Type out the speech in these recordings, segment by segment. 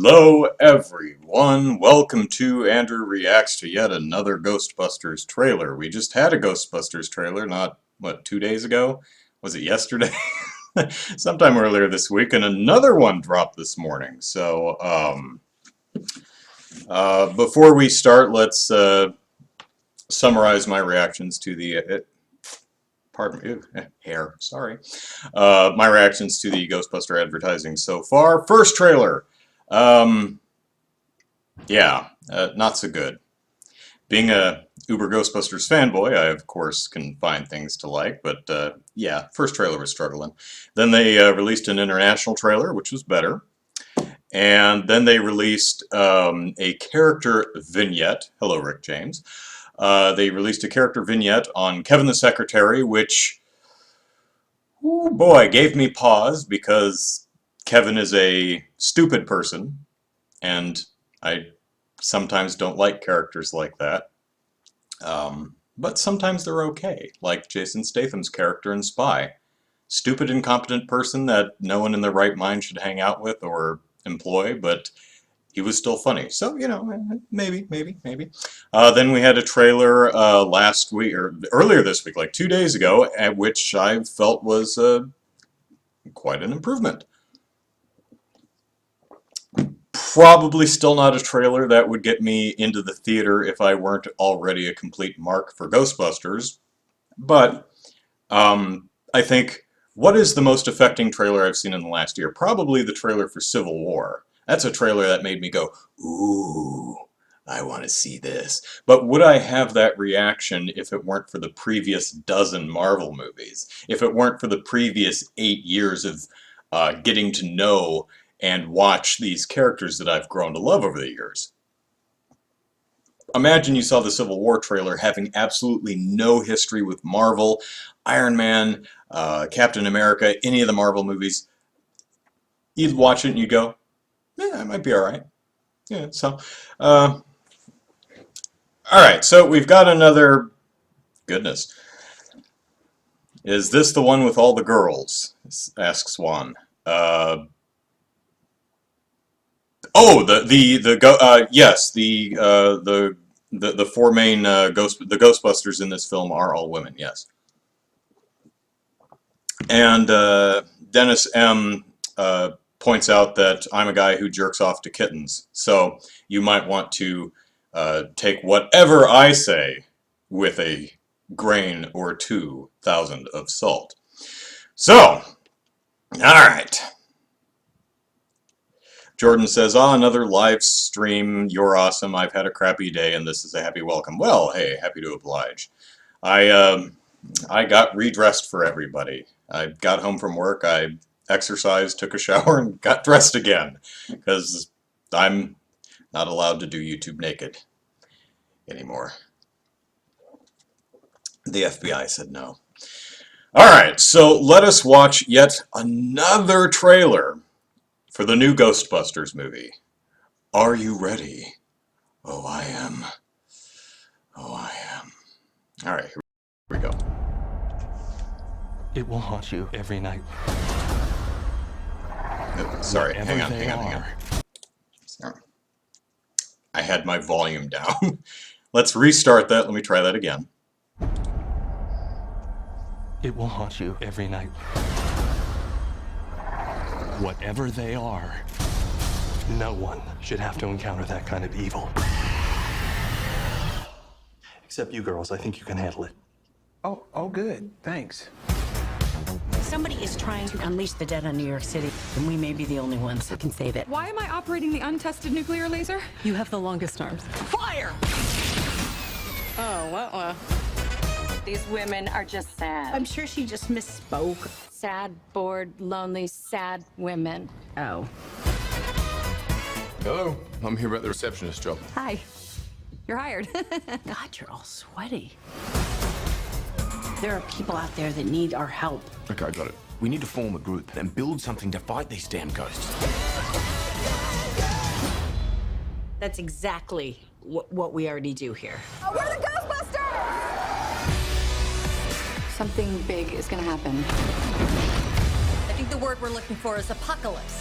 Hello everyone, welcome to Andrew Reacts to yet another Ghostbusters trailer. We just had a Ghostbusters trailer not, 2 days ago? Was it yesterday? Sometime earlier this week, and another one dropped this morning. So, before we start, let's summarize my reactions to the... pardon me, hair, sorry. My reactions to the Ghostbuster advertising so far. First trailer. Yeah, not so good. Being a Uber Ghostbusters fanboy, I of course can find things to like, but yeah, first trailer was struggling. Then they released an international trailer, which was better. And then they released a character vignette. Hello, Rick James. They released a character vignette on Kevin the Secretary, which, oh boy, gave me pause because Kevin is a stupid person, and I sometimes don't like characters like that. But sometimes they're okay, like Jason Statham's character in Spy. Stupid, incompetent person that no one in their right mind should hang out with or employ, but he was still funny. So, you know, maybe. Then we had a trailer last week, or earlier this week, like 2 days ago, at which I felt was quite an improvement. Probably still not a trailer that would get me into the theater if I weren't already a complete mark for Ghostbusters. But I think, what is the most affecting trailer I've seen in the last year? Probably the trailer for Civil War. That's a trailer that made me go, ooh, I want to see this. But would I have that reaction if it weren't for the previous dozen Marvel movies? If it weren't for the previous 8 years of getting to know and watch these characters that I've grown to love over the years? Imagine you saw the Civil War trailer having absolutely no history with Marvel, Iron Man, Captain America, any of the Marvel movies. You'd watch it and you'd go, yeah, it might be alright. Yeah, so, alright, so we've got another, goodness. Is this the one with all the girls? Asks Juan. Oh, yes, the four main the Ghostbusters in this film are all women, yes. And Dennis M. Points out that I'm a guy who jerks off to kittens, so you might want to take whatever I say with a grain or 2,000 of salt. So, alright. Jordan says, another live stream, you're awesome, I've had a crappy day and this is a happy welcome. Well, hey, happy to oblige. I got redressed for everybody. I got home from work, I exercised, took a shower, and got dressed again, because I'm not allowed to do YouTube naked anymore. The FBI said no. Alright, so let us watch yet another trailer for the new Ghostbusters movie. Are you ready? Oh, I am. Oh, I am. Alright, here we go. It will haunt you every night. Oh, sorry, hang on. Sorry. I had my volume down. Let's restart that. Let me try that again. It will haunt you every night. Whatever they are, no one should have to encounter that kind of evil. Except you girls, I think you can handle it. Oh, good. Thanks. Somebody is trying to unleash the dead on New York City, and we may be the only ones that can save it. Why am I operating the untested nuclear laser? You have the longest arms. Fire! Oh, these women are just sad. I'm sure she just misspoke. Sad, bored, lonely, sad women. Oh. Hello, I'm here about the receptionist job. Hi. You're hired. God, you're all sweaty. There are people out there that need our help. Okay, got it. We need to form a group and build something to fight these damn ghosts. That's exactly what we already do here. Oh, we're the Ghostbusters! Something big is gonna happen. I think the word we're looking for is apocalypse.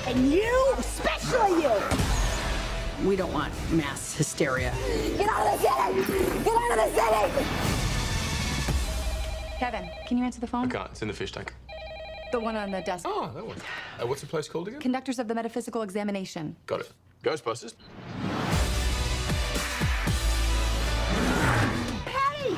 And you, especially you. We don't want mass hysteria. Get out of the city! Get out of the city! Kevin, can you answer the I phone? can't. It's in the fish tank. The one on the desk. Oh, that one. What's the place called again? Conductors of the metaphysical examination. Got it. Ghostbusters. Patty!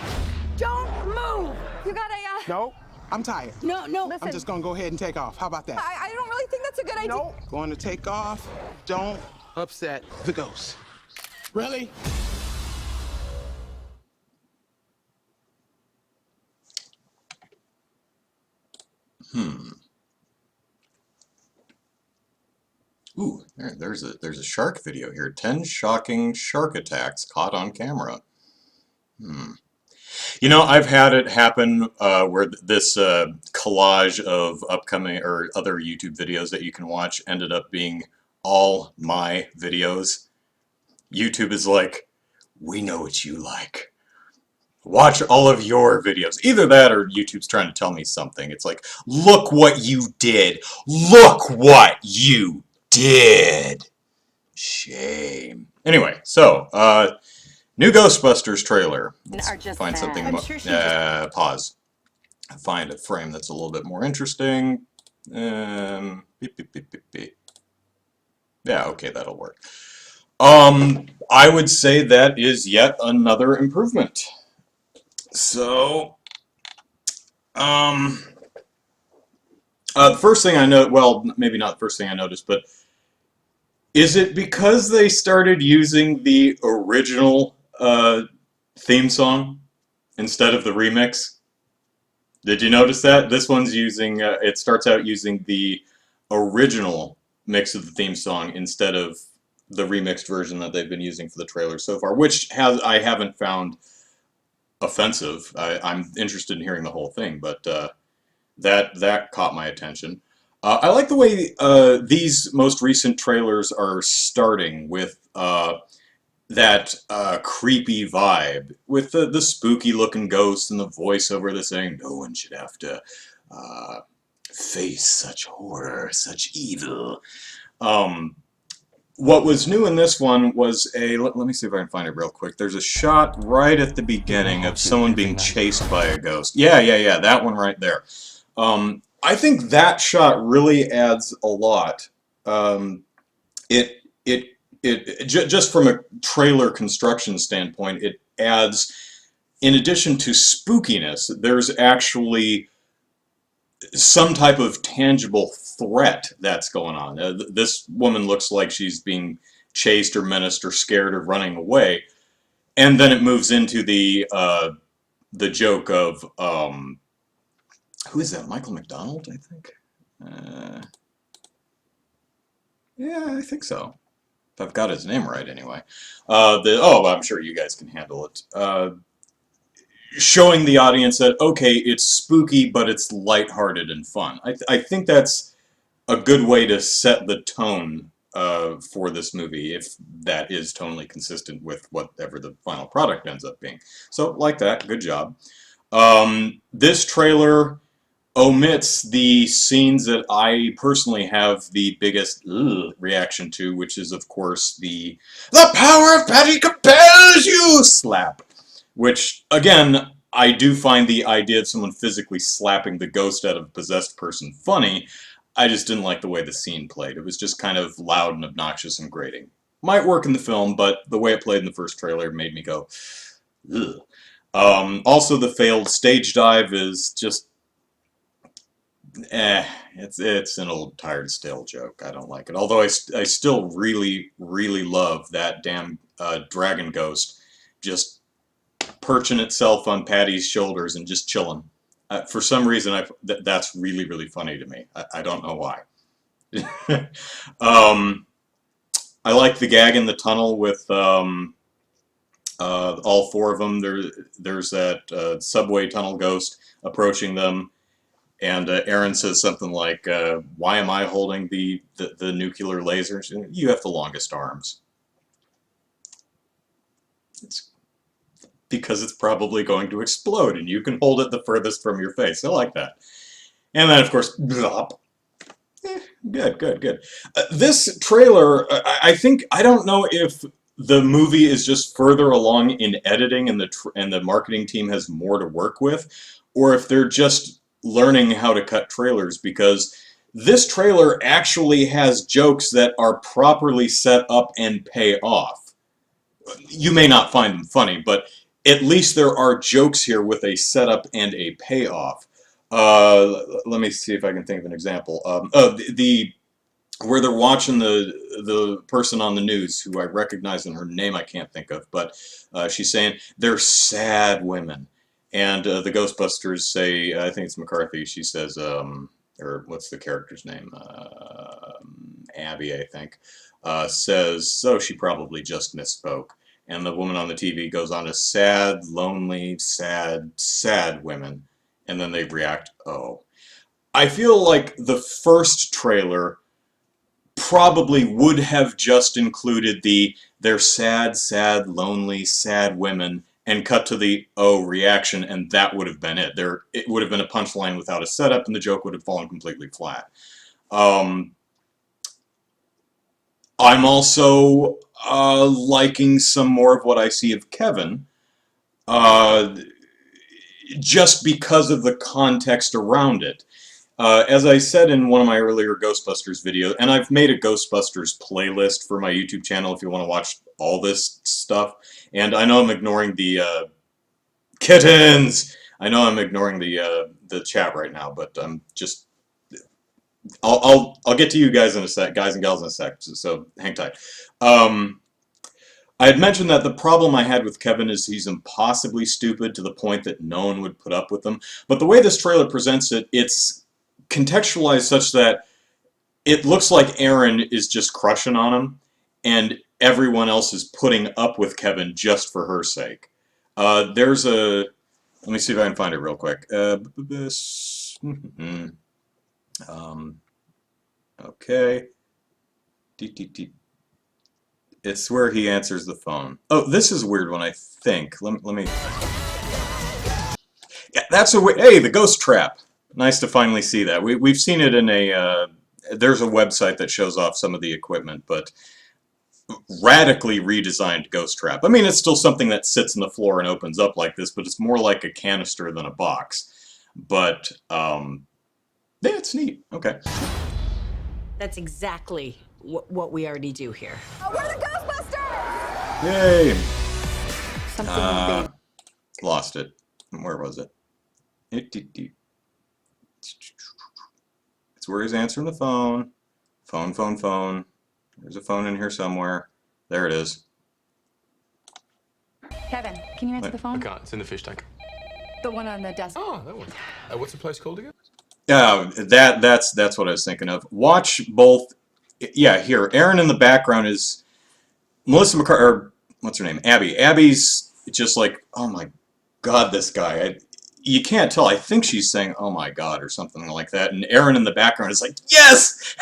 Don't move! You got a, No, I'm tired. No. Listen. I'm just gonna go ahead and take off. How about that? I don't really think that's a good idea. No, going to take off. Don't upset the ghost. Really? Ooh, there's a shark video here. 10 shocking shark attacks caught on camera. You know, I've had it happen where this collage of upcoming or other YouTube videos that you can watch ended up being all my videos. YouTube is like, we know what you like. Watch all of your videos. Either that or YouTube's trying to tell me something. It's like, look what you did. Look what you did. Shame. Anyway, so, new Ghostbusters trailer. Let's Are just find sad. something. I'm sure she just- Pause. Find a frame that's a little bit more interesting. Beep, beep, beep, beep, beep. Yeah, okay, that'll work. I would say that is yet another improvement. So, the first thing I know, well, maybe not the first thing I noticed, but is it because they started using the original theme song instead of the remix? Did you notice that? This one's using, it starts out using the original mix of the theme song instead of the remixed version that they've been using for the trailer so far, which I haven't found offensive. I'm interested in hearing the whole thing, but that caught my attention. I like the way these most recent trailers are starting with that creepy vibe, with the spooky looking ghost and the voiceover that's saying no one should have to face such horror, such evil. What was new in this one was let me see if I can find it real quick. There's a shot right at the beginning of someone being chased by a ghost. Yeah, that one right there. I think that shot really adds a lot. Just from a trailer construction standpoint, it adds, in addition to spookiness, there's actually some type of tangible threat that's going on. This woman looks like she's being chased or menaced or scared or running away, and then it moves into the joke of who is that? Michael McDonald, I think. Yeah, I think so. If I've got his name right, anyway. I'm sure you guys can handle it. Showing the audience that, okay, it's spooky, but it's lighthearted and fun. I think that's a good way to set the tone for this movie, if that is tonally consistent with whatever the final product ends up being. So, like that, good job. This trailer omits the scenes that I personally have the biggest reaction to, which is, of course, the power of Patty compels you slap. Which, again, I do find the idea of someone physically slapping the ghost out of a possessed person funny. I just didn't like the way the scene played. It was just kind of loud and obnoxious and grating. Might work in the film, but the way it played in the first trailer made me go, ugh. Also, the failed stage dive is just, it's an old, tired, stale joke. I don't like it. Although I still really, really love that damn dragon ghost just perching itself on Patty's shoulders and just chilling. For some reason, that's really, really funny to me. I don't know why. I like the gag in the tunnel with all four of them. There's that subway tunnel ghost approaching them, and Aaron says something like, "Why am I holding the nuclear lasers? You have the longest arms." It's because it's probably going to explode, and you can hold it the furthest from your face. I like that. And then, of course, blop. Good, good, good. This trailer, I think, I don't know if the movie is just further along in editing and the marketing team has more to work with, or if they're just learning how to cut trailers, because this trailer actually has jokes that are properly set up and pay off. You may not find them funny, but at least there are jokes here with a setup and a payoff. Let me see if I can think of an example. The where they're watching the person on the news who I recognize, and her name I can't think of, but she's saying they're sad women, and the Ghostbusters say, I think it's McCarthy. She says, or what's the character's name? Abby, I think, says, so she probably just misspoke. And the woman on the TV goes on to sad, lonely, sad, sad women, and then they react, oh. I feel like the first trailer probably would have just included they're sad, sad, lonely, sad women, and cut to the oh reaction, and that would have been it. It would have been a punchline without a setup, and the joke would have fallen completely flat. I'm also liking some more of what I see of Kevin, uh, just because of the context around it. As I said in one of my earlier Ghostbusters videos, and I've made a Ghostbusters playlist for my YouTube channel if you want to watch all this stuff, and I know I'm ignoring the kittens! I know I'm ignoring the chat right now, but I'm just... I'll get to you guys in a sec, guys and gals in a sec, so hang tight. I had mentioned that the problem I had with Kevin is he's impossibly stupid to the point that no one would put up with him, but the way this trailer presents it, it's contextualized such that it looks like Aaron is just crushing on him, and everyone else is putting up with Kevin just for her sake. There's a... Let me see if I can find it real quick. Okay. It's where he answers the phone. Oh, this is a weird one, I think. Let me... Yeah, that's a... Hey, the ghost trap. Nice to finally see that. We've seen it in a... there's a website that shows off some of the equipment, but radically redesigned ghost trap. I mean, it's still something that sits on the floor and opens up like this, but it's more like a canister than a box. But, yeah, it's neat. Okay. That's exactly what we already do here. Oh, we're the Ghostbusters! Yay! Something big. Lost it. Where was it? It's where he's answering the phone. Phone. There's a phone in here somewhere. There it is. Kevin, can you answer the I phone? can't. It's in the fish tank. The one on the desk. Oh, that one. What's the place called again? Yeah, that's what I was thinking of. Watch both. Yeah, here. Aaron in the background is Melissa McCarthy, or what's her name? Abby. Abby's just like, oh my God, this guy. You can't tell. I think she's saying, oh my God, or something like that. And Aaron in the background is like, yes!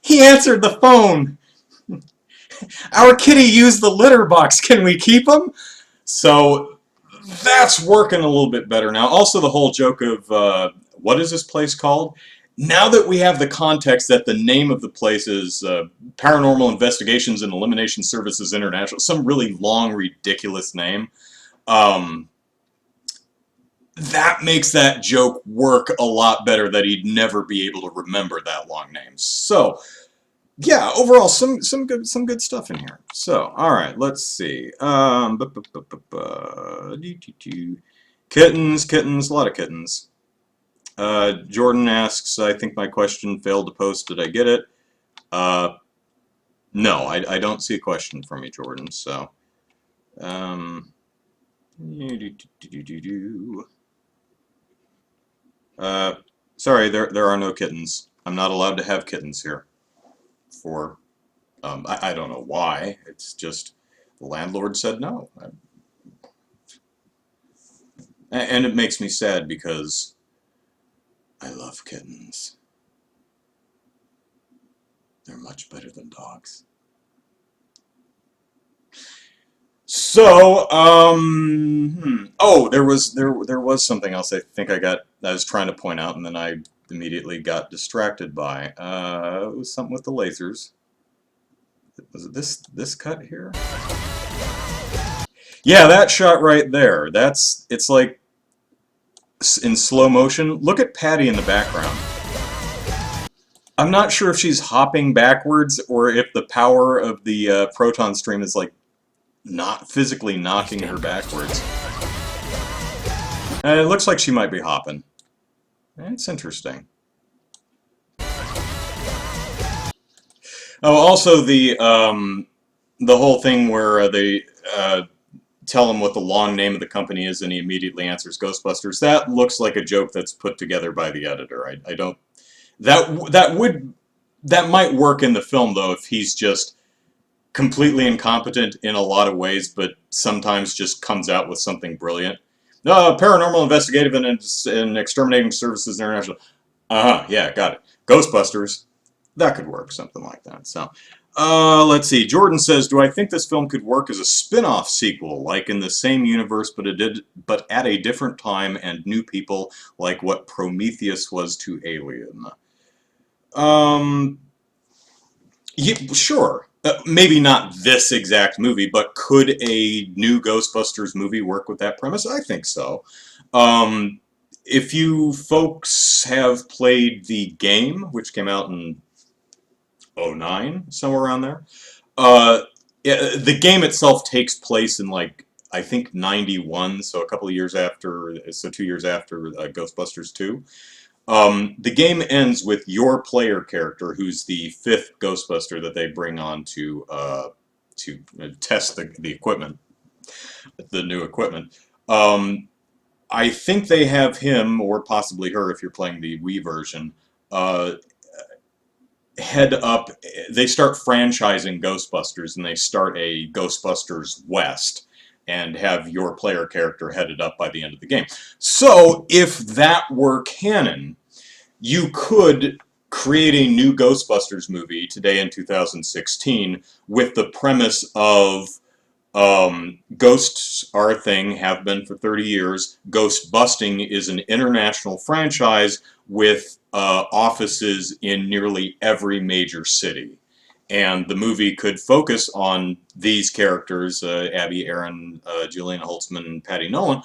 He answered the phone! Our kitty used the litter box. Can we keep him? So that's working a little bit better now. Also, the whole joke of, what is this place called? Now that we have the context that the name of the place is Paranormal Investigations and Elimination Services International, some really long, ridiculous name, that makes that joke work a lot better, that he'd never be able to remember that long name. So, yeah, overall, some good stuff in here. So, all right, let's see. Kittens, a lot of kittens. Jordan asks, I think my question failed to post. Did I get it? No, I don't see a question from you, Jordan. So, sorry, there are no kittens. I'm not allowed to have kittens here. For, I don't know why. It's just the landlord said no. And it makes me sad because I love kittens. They're much better than dogs. So, oh, there was something else I think I was trying to point out, and then I immediately got distracted by. It was something with the lasers. Was it this cut here? Yeah, that shot right there. It's like in slow motion. Look at Patty in the background. I'm not sure if she's hopping backwards or if the power of the proton stream is like not physically knocking her backwards. It looks like she might be hopping. It's interesting. Oh, also the whole thing where they tell him what the long name of the company is, and he immediately answers Ghostbusters. That looks like a joke that's put together by the editor. I don't. That might work in the film though if he's just completely incompetent in a lot of ways, but sometimes just comes out with something brilliant. Paranormal Investigative and Exterminating Services International. Yeah, got it. Ghostbusters. That could work, something like that. So, let's see. Jordan says, do I think this film could work as a spin-off sequel, like in the same universe, but at a different time and new people, like what Prometheus was to Alien? Yeah, sure. Maybe not this exact movie, but could a new Ghostbusters movie work with that premise? I think so. If you folks have played the game, which came out in 09, somewhere around there, the game itself takes place in, like, I think 91, so a couple of years after, so 2 years after Ghostbusters 2. The game ends with your player character, who's the 5th Ghostbuster that they bring on to test the equipment, the new equipment. I think they have him, or possibly her if you're playing the Wii version, head up. They start franchising Ghostbusters, and they start a Ghostbusters West, and have your player character headed up by the end of the game. So, if that were canon, you could create a new Ghostbusters movie today in 2016 with the premise of ghosts are a thing, have been for 30 years. Ghost busting is an international franchise with offices in nearly every major city. And the movie could focus on these characters, Abby, Aaron, Juliana Holtzman, and Patty Nolan.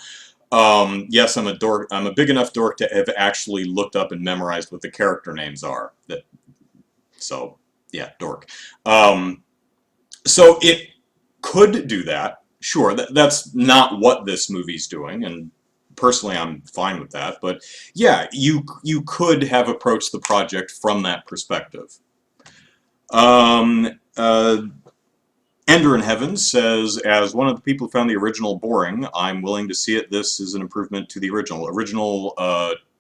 Yes, I'm a dork. I'm a big enough dork to have actually looked up and memorized what the character names are. So, yeah, dork. So it could do that. Sure, that's not what this movie's doing, and personally I'm fine with that. But yeah, you could have approached the project from that perspective. Ender in Heaven says, as one of the people who found the original boring, I'm willing to see it. This is an improvement to the original. Original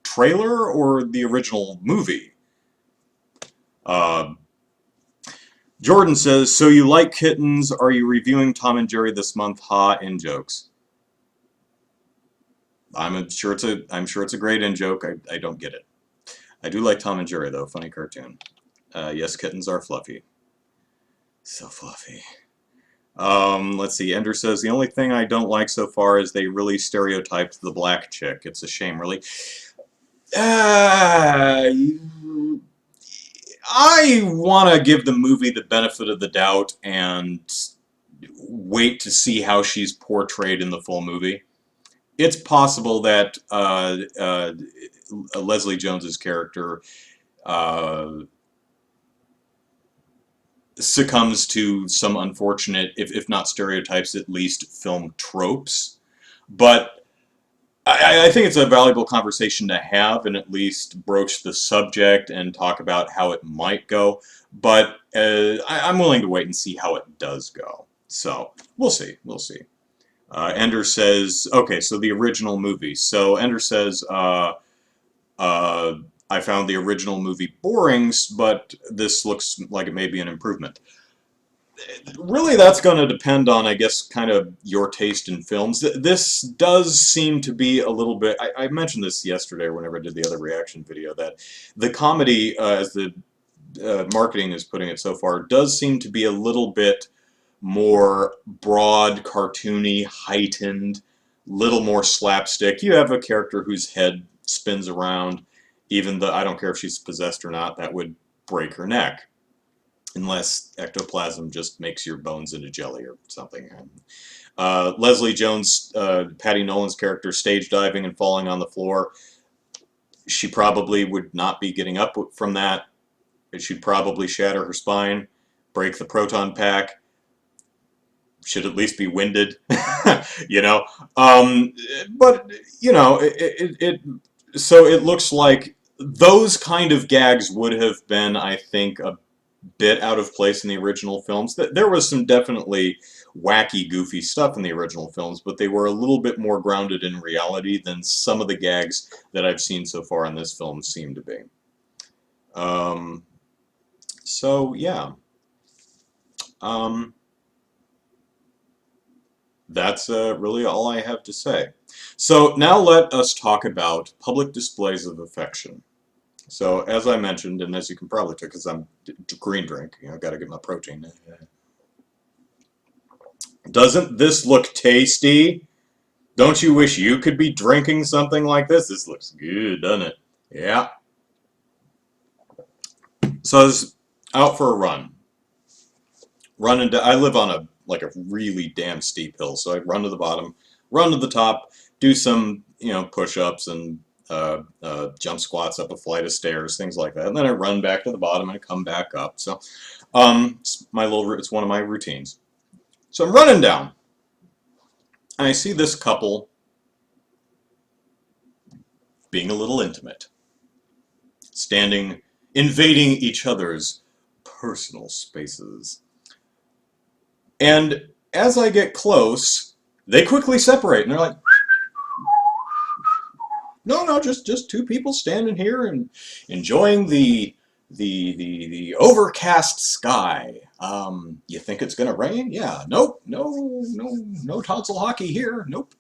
trailer or the original movie? Jordan says, so you like kittens. Are you reviewing Tom and Jerry this month? Ha, in jokes. I'm sure it's a great in joke. I don't get it. I do like Tom and Jerry though. Funny cartoon. Yes, kittens are fluffy. So fluffy. Let's see. Ender says, the only thing I don't like so far is they really stereotyped the black chick. It's a shame, really. I want to give the movie the benefit of the doubt and wait to see how she's portrayed in the full movie. It's possible that Leslie Jones's character succumbs to some unfortunate, if not stereotypes, at least film tropes. But I think it's a valuable conversation to have and at least broach the subject and talk about how it might go. But I'm willing to wait and see how it does go. So we'll see. We'll see. Ender says, okay, so the original movie. So Ender says, I found the original movie boring, but this looks like it may be an improvement. Really, that's going to depend on, I guess, kind of your taste in films. This does seem to be a little bit... I mentioned this yesterday whenever I did the other reaction video, that the comedy, as the marketing is putting it so far, does seem to be a little bit more broad, cartoony, heightened, little more slapstick. You have a character whose head spins around. even though I don't care if she's possessed or not, that would break her neck. Unless ectoplasm just makes your bones into jelly or something. Leslie Jones, Patty Nolan's character, stage diving and falling on the floor. She probably would not be getting up from that. She'd probably shatter her spine, break the proton pack. Should at least be winded, you know. But you know, so it looks like those kind of gags would have been, I think, a bit out of place in the original films. There was some definitely wacky, goofy stuff in the original films, but they were a little bit more grounded in reality than some of the gags that I've seen so far in this film seem to be. So, yeah. That's really all I have to say. So now let us talk about public displays of affection. So as I mentioned, and as you can probably tell, because I'm green drink, you know, got to get my protein. Doesn't this look tasty? Don't you wish you could be drinking something like this? This looks good, doesn't it? Yeah. So I was out for a run. I live on a really damn steep hill, so I run to the bottom, run to the top, do some push-ups and jump squats up a flight of stairs, things like that, and then I run back to the bottom and I come back up. So it's one of my routines. So I'm running down, and I see this couple being a little intimate, invading each other's personal spaces. And as I get close, they quickly separate, and they're like, no, just two people standing here and enjoying the overcast sky. You think it's gonna rain? Yeah. Nope. No tonsil hockey here. Nope.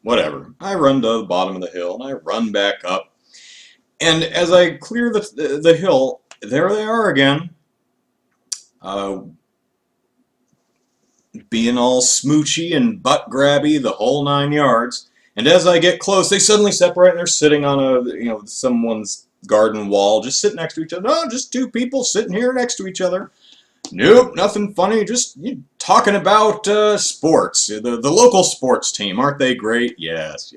Whatever. I run to the bottom of the hill and I run back up, and as I clear the hill, there they are again. Being all smoochy and butt grabby, the whole 9 yards. And as I get close, they suddenly separate and they're sitting on someone's garden wall, just sitting next to each other. No, just two people sitting here next to each other. Nope, nothing funny, just talking about sports. The local sports team, aren't they great? Yes.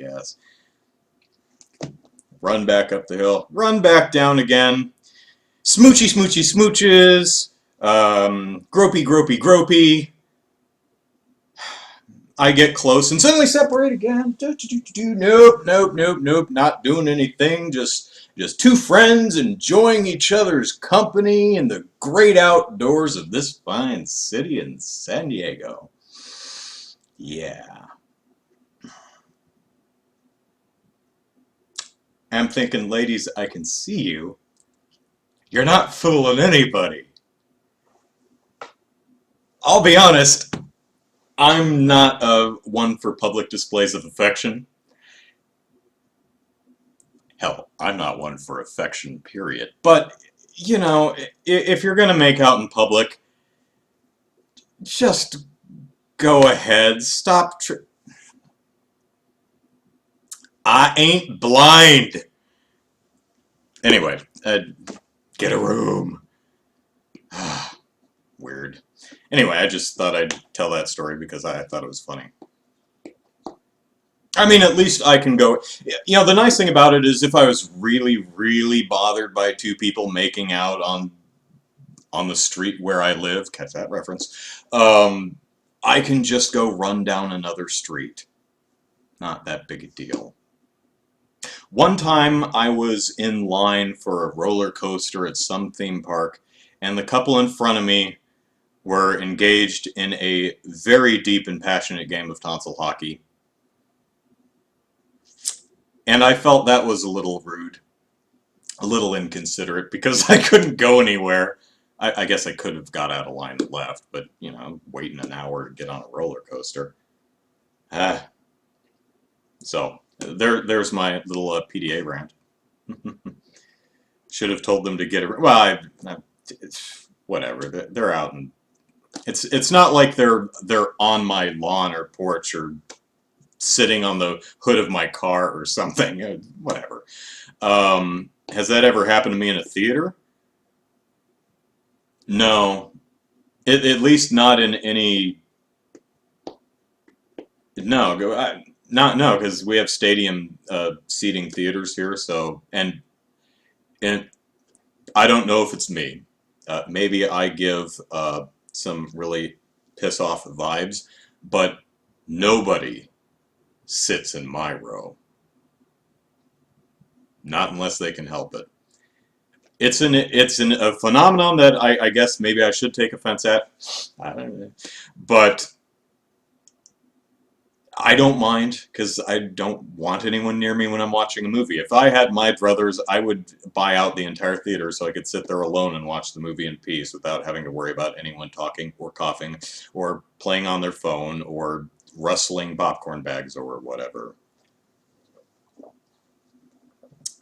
Run back up the hill, run back down again. Smoochy, smooches. Gropey. I get close and suddenly separate again. Nope. Not doing anything. Just two friends enjoying each other's company in the great outdoors of this fine city in San Diego. Yeah. I'm thinking, ladies, I can see you. You're not fooling anybody. I'll be honest. I'm not one for public displays of affection. Hell, I'm not one for affection, period. But, if you're going to make out in public, just go ahead. Stop. I ain't blind. Anyway, get a room. Weird. Anyway, I just thought I'd tell that story because I thought it was funny. I mean, at least I can go... the nice thing about it is if I was really, really bothered by two people making out on the street where I live, catch that reference, I can just go run down another street. Not that big a deal. One time I was in line for a roller coaster at some theme park, and the couple in front of me were engaged in a very deep and passionate game of tonsil hockey. And I felt that was a little rude, a little inconsiderate, because I couldn't go anywhere. I guess I could have got out of line and left, but, waiting an hour to get on a roller coaster. So, there's my little PDA rant. Should have told them to get it. Well, whatever. They're out, and it's not like they're on my lawn or porch or sitting on the hood of my car or something. Whatever. Has that ever happened to me in a theater? No. At least not in any... No, no, because we have stadium seating theaters here, so... And I don't know if it's me. Maybe I give some really piss-off vibes, but nobody sits in my row. Not unless they can help it. It's a phenomenon that I guess maybe I should take offense at. I don't know. But I don't mind, because I don't want anyone near me when I'm watching a movie. If I had my druthers, I would buy out the entire theater so I could sit there alone and watch the movie in peace without having to worry about anyone talking or coughing or playing on their phone or rustling popcorn bags or whatever.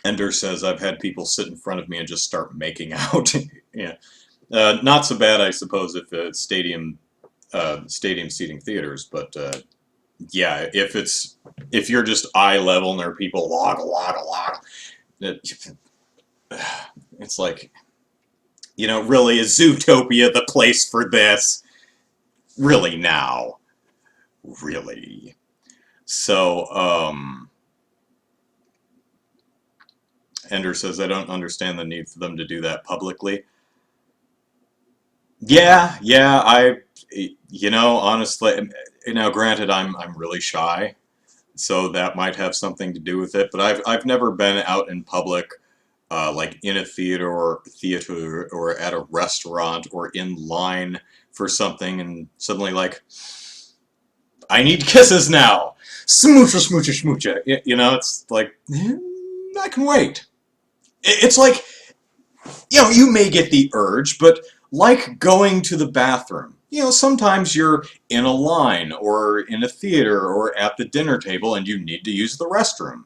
Ender says, I've had people sit in front of me and just start making out. Yeah, not so bad, I suppose, if stadium seating theaters, but yeah, if you're just eye level and there are people log, it's like, really, is Zootopia the place for this? Really now? Really? So, Ender says, I don't understand the need for them to do that publicly. Yeah, honestly, granted, I'm really shy, so that might have something to do with it, but I've never been out in public, like in a theater or at a restaurant or in line for something and suddenly like, I need kisses now! Smoocha, smoocha, smoocha. It's like, I can wait. It's like, you may get the urge, but like going to the bathroom. Sometimes you're in a line or in a theater or at the dinner table and you need to use the restroom.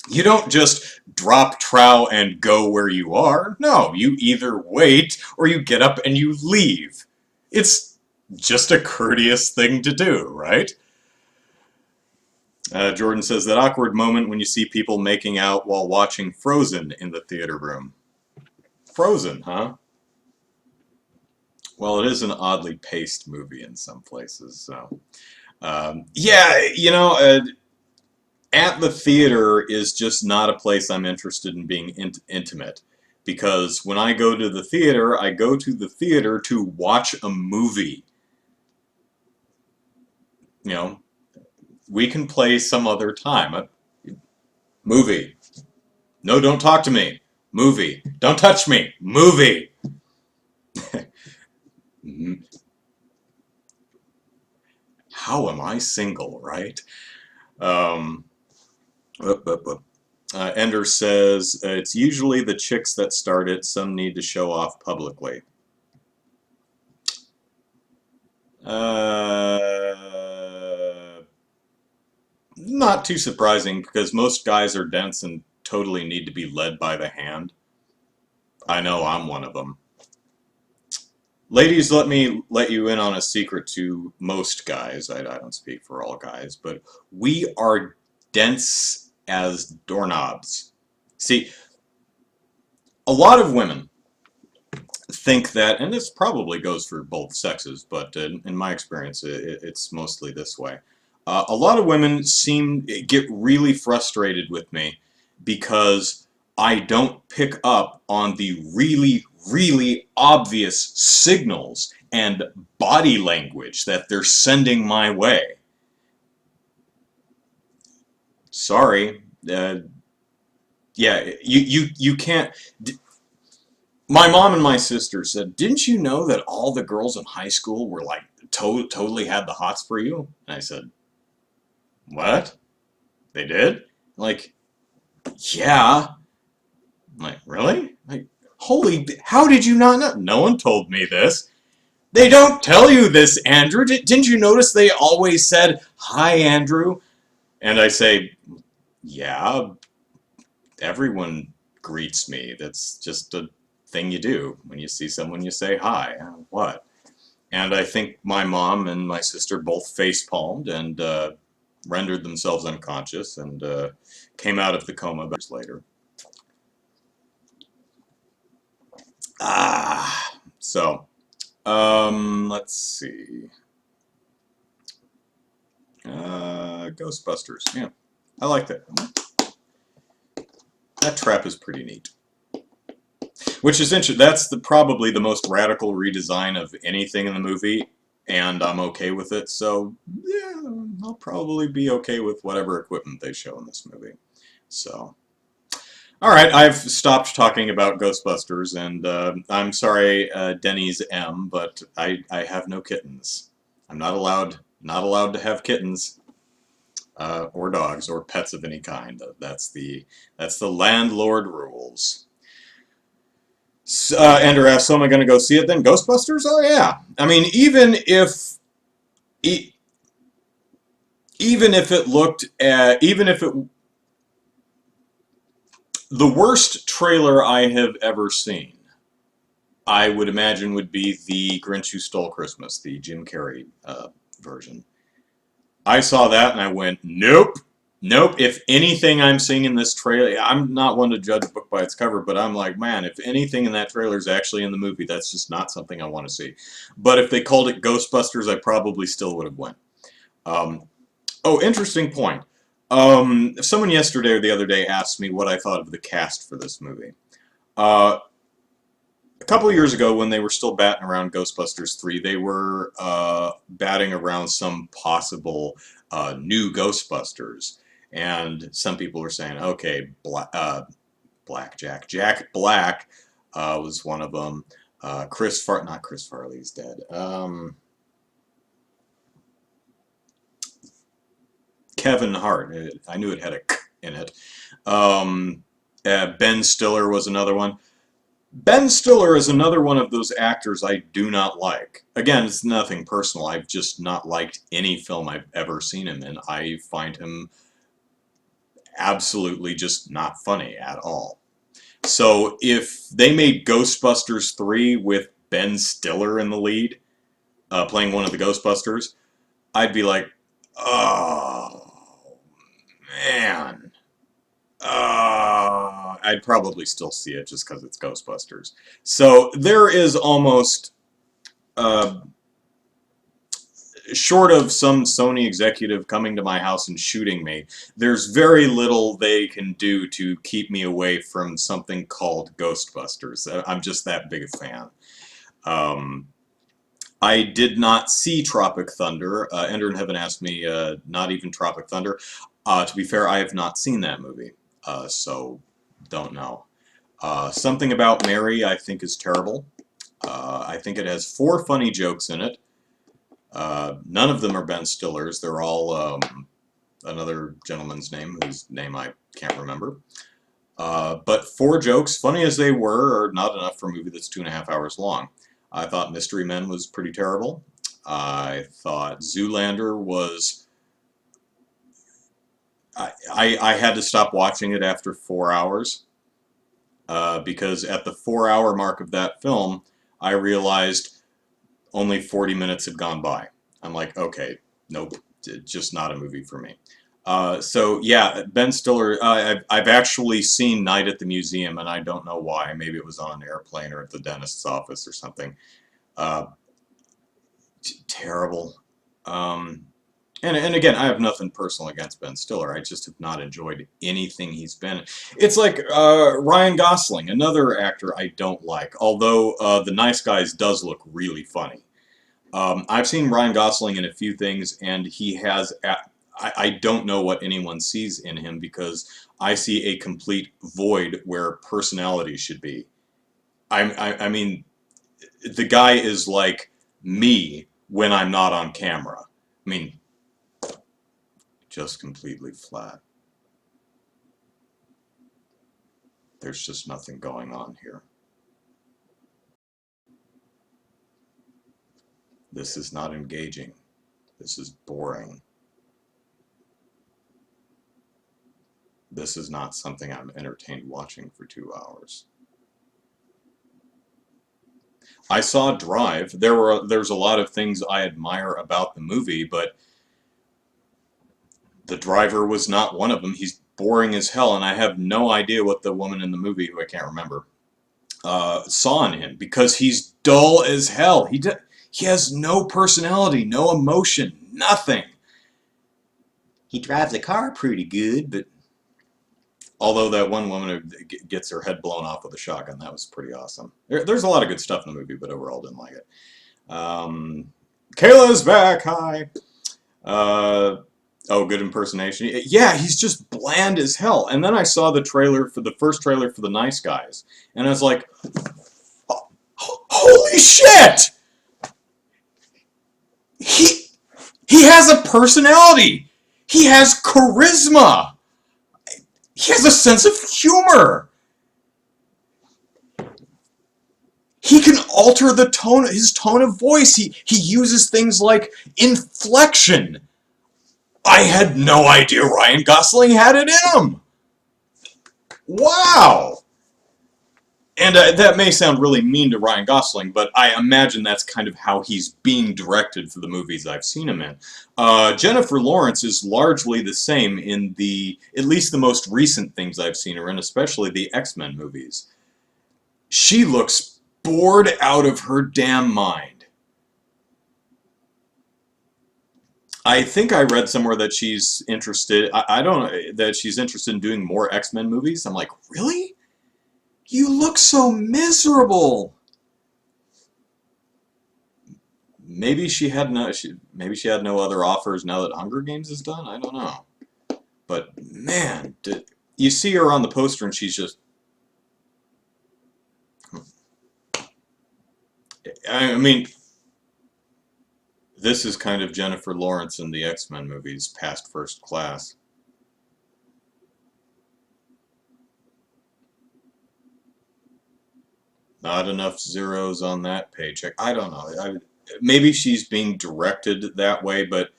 You don't just drop trow and go where you are. No, you either wait or you get up and you leave. It's just a courteous thing to do, right? Jordan says, that awkward moment when you see people making out while watching Frozen in the theater room. Frozen, huh? Well, it is an oddly paced movie in some places, so... yeah, at the theater is just not a place I'm interested in being intimate. Because when I go to the theater, I go to the theater to watch a movie. We can play some other time. Movie. No, don't talk to me. Movie. Don't touch me. Movie. How am I single, right? Ender says, it's usually the chicks that start it. Some need to show off publicly. Not too surprising, because most guys are dense and totally need to be led by the hand. I know I'm one of them. Ladies, let me let you in on a secret to most guys. I don't speak for all guys, but we are dense as doorknobs. See, a lot of women think that, and this probably goes for both sexes, but in my experience, it's mostly this way. A lot of women get really frustrated with me because I don't pick up on the really, really obvious signals and body language that they're sending my way. Sorry. Yeah, you can't... My mom and my sister said, didn't you know that all the girls in high school were like, totally had the hots for you? And I said, what? They did? Like, yeah. I'm like, really? Like, holy, how did you not know? No one told me this. They don't tell you this, Andrew. Didn't you notice they always said, hi, Andrew? And I say, yeah, everyone greets me. That's just a thing you do. When you see someone, you say hi. What? And I think my mom and my sister both face-palmed and rendered themselves unconscious and came out of the coma years later. So, let's see. Ghostbusters. Yeah, I like that. That trap is pretty neat. Which is interesting. That's probably the most radical redesign of anything in the movie, and I'm okay with it. So, yeah, I'll probably be okay with whatever equipment they show in this movie. So, all right, I've stopped talking about Ghostbusters, and I'm sorry, Denny's M, but I have no kittens. I'm not allowed to have kittens. Or dogs, or pets of any kind. That's the landlord rules. Andrew asks, so am I going to go see it then? Ghostbusters? Oh yeah. I mean, even if it looked at, even if it, the worst trailer I have ever seen, I would imagine would be the Grinch Who Stole Christmas, the Jim Carrey version. I saw that and I went, nope. Nope. If anything I'm seeing in this trailer, I'm not one to judge a book by its cover, but I'm like, man, if anything in that trailer is actually in the movie, that's just not something I want to see. But if they called it Ghostbusters, I probably still would have went. Oh, interesting point. Someone yesterday or the other day asked me what I thought of the cast for this movie. A couple of years ago, when they were still batting around Ghostbusters 3, they were batting around some possible new Ghostbusters. And some people were saying, okay, Jack Black was one of them. Not Chris Farley's dead. Kevin Hart. I knew it had a K in it. Ben Stiller was another one. Ben Stiller is another one of those actors I do not like. Again, it's nothing personal. I've just not liked any film I've ever seen him in. I find him absolutely just not funny at all. So if they made Ghostbusters 3 with Ben Stiller in the lead, playing one of the Ghostbusters, I'd be like, oh, man. I'd probably still see it just because it's Ghostbusters. So there is almost, short of some Sony executive coming to my house and shooting me, there's very little they can do to keep me away from something called Ghostbusters. I'm just that big a fan. I did not see Tropic Thunder. Ender in Heaven asked me, not even Tropic Thunder. To be fair, I have not seen that movie, so don't know. Something About Mary I think is terrible. I think it has 4 funny jokes in it. None of them are Ben Stiller's. They're all another gentleman's name whose name I can't remember. But 4 jokes, funny as they were, are not enough for a movie that's 2.5 hours long. I thought Mystery Men was pretty terrible. I thought Zoolander was... I had to stop watching it after 4 hours. Because at the 4-hour mark of that film, I realized only 40 minutes had gone by. I'm like, okay, nope, just not a movie for me. So yeah, Ben Stiller, I've actually seen Night at the Museum, and I don't know why. Maybe it was on an airplane or at the dentist's office or something. Terrible. And again, I have nothing personal against Ben Stiller. I just have not enjoyed anything he's been in. It's like Ryan Gosling, another actor I don't like, although The Nice Guys does look really funny. I've seen Ryan Gosling in a few things, and he has... I don't know what anyone sees in him, because I see a complete void where personality should be. I mean, the guy is like me when I'm not on camera. I mean, just completely flat. There's just nothing going on here. This is not engaging. This is boring. This is not something I'm entertained watching for 2 hours. I saw Drive. There's a lot of things I admire about the movie, but the driver was not one of them. He's boring as hell, and I have no idea what the woman in the movie, who I can't remember, saw in him because he's dull as hell. He has no personality, no emotion, nothing. He drives a car pretty good, but although that one woman who gets her head blown off with a shotgun, that was pretty awesome. There's a lot of good stuff in the movie, but overall didn't like it. Kayla's back, hi. Oh, good impersonation. Yeah, he's just bland as hell. And then I saw the first trailer for The Nice Guys, and I was like, holy shit! He has a personality. He has charisma. He has a sense of humor. He can alter his tone of voice. He uses things like inflection. I had no idea Ryan Gosling had it in him. Wow. And that may sound really mean to Ryan Gosling, but I imagine that's kind of how he's being directed for the movies I've seen him in. Jennifer Lawrence is largely the same in at least the most recent things I've seen her in, especially the X-Men movies. She looks bored out of her damn mind. I think I read somewhere that she's interested, I don't know, that she's interested in doing more X-Men movies. I'm like, really? You look so miserable. Maybe she had no other offers now that Hunger Games is done. I don't know. But man, you see her on the poster and she's just. I mean, this is kind of Jennifer Lawrence in the X-Men movies, past First Class. Not enough zeros on that paycheck. I don't know. Maybe she's being directed that way, but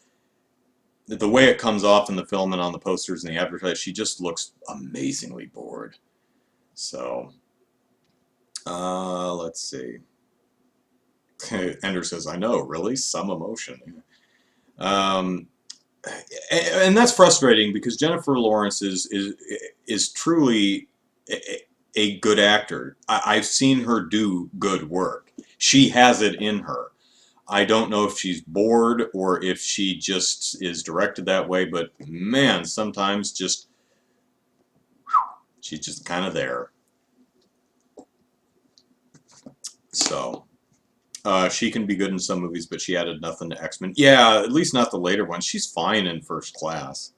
the way it comes off in the film and on the posters and the advertising, she just looks amazingly bored. So, let's see. Ender says, I know, really? Some emotion. And that's frustrating because Jennifer Lawrence is truly a good actor. I've seen her do good work. She has it in her. I don't know if she's bored or if she just is directed that way, but man, sometimes she's just kind of there. So, she can be good in some movies, but she added nothing to X-Men. Yeah, at least not the later ones. She's fine in First Class.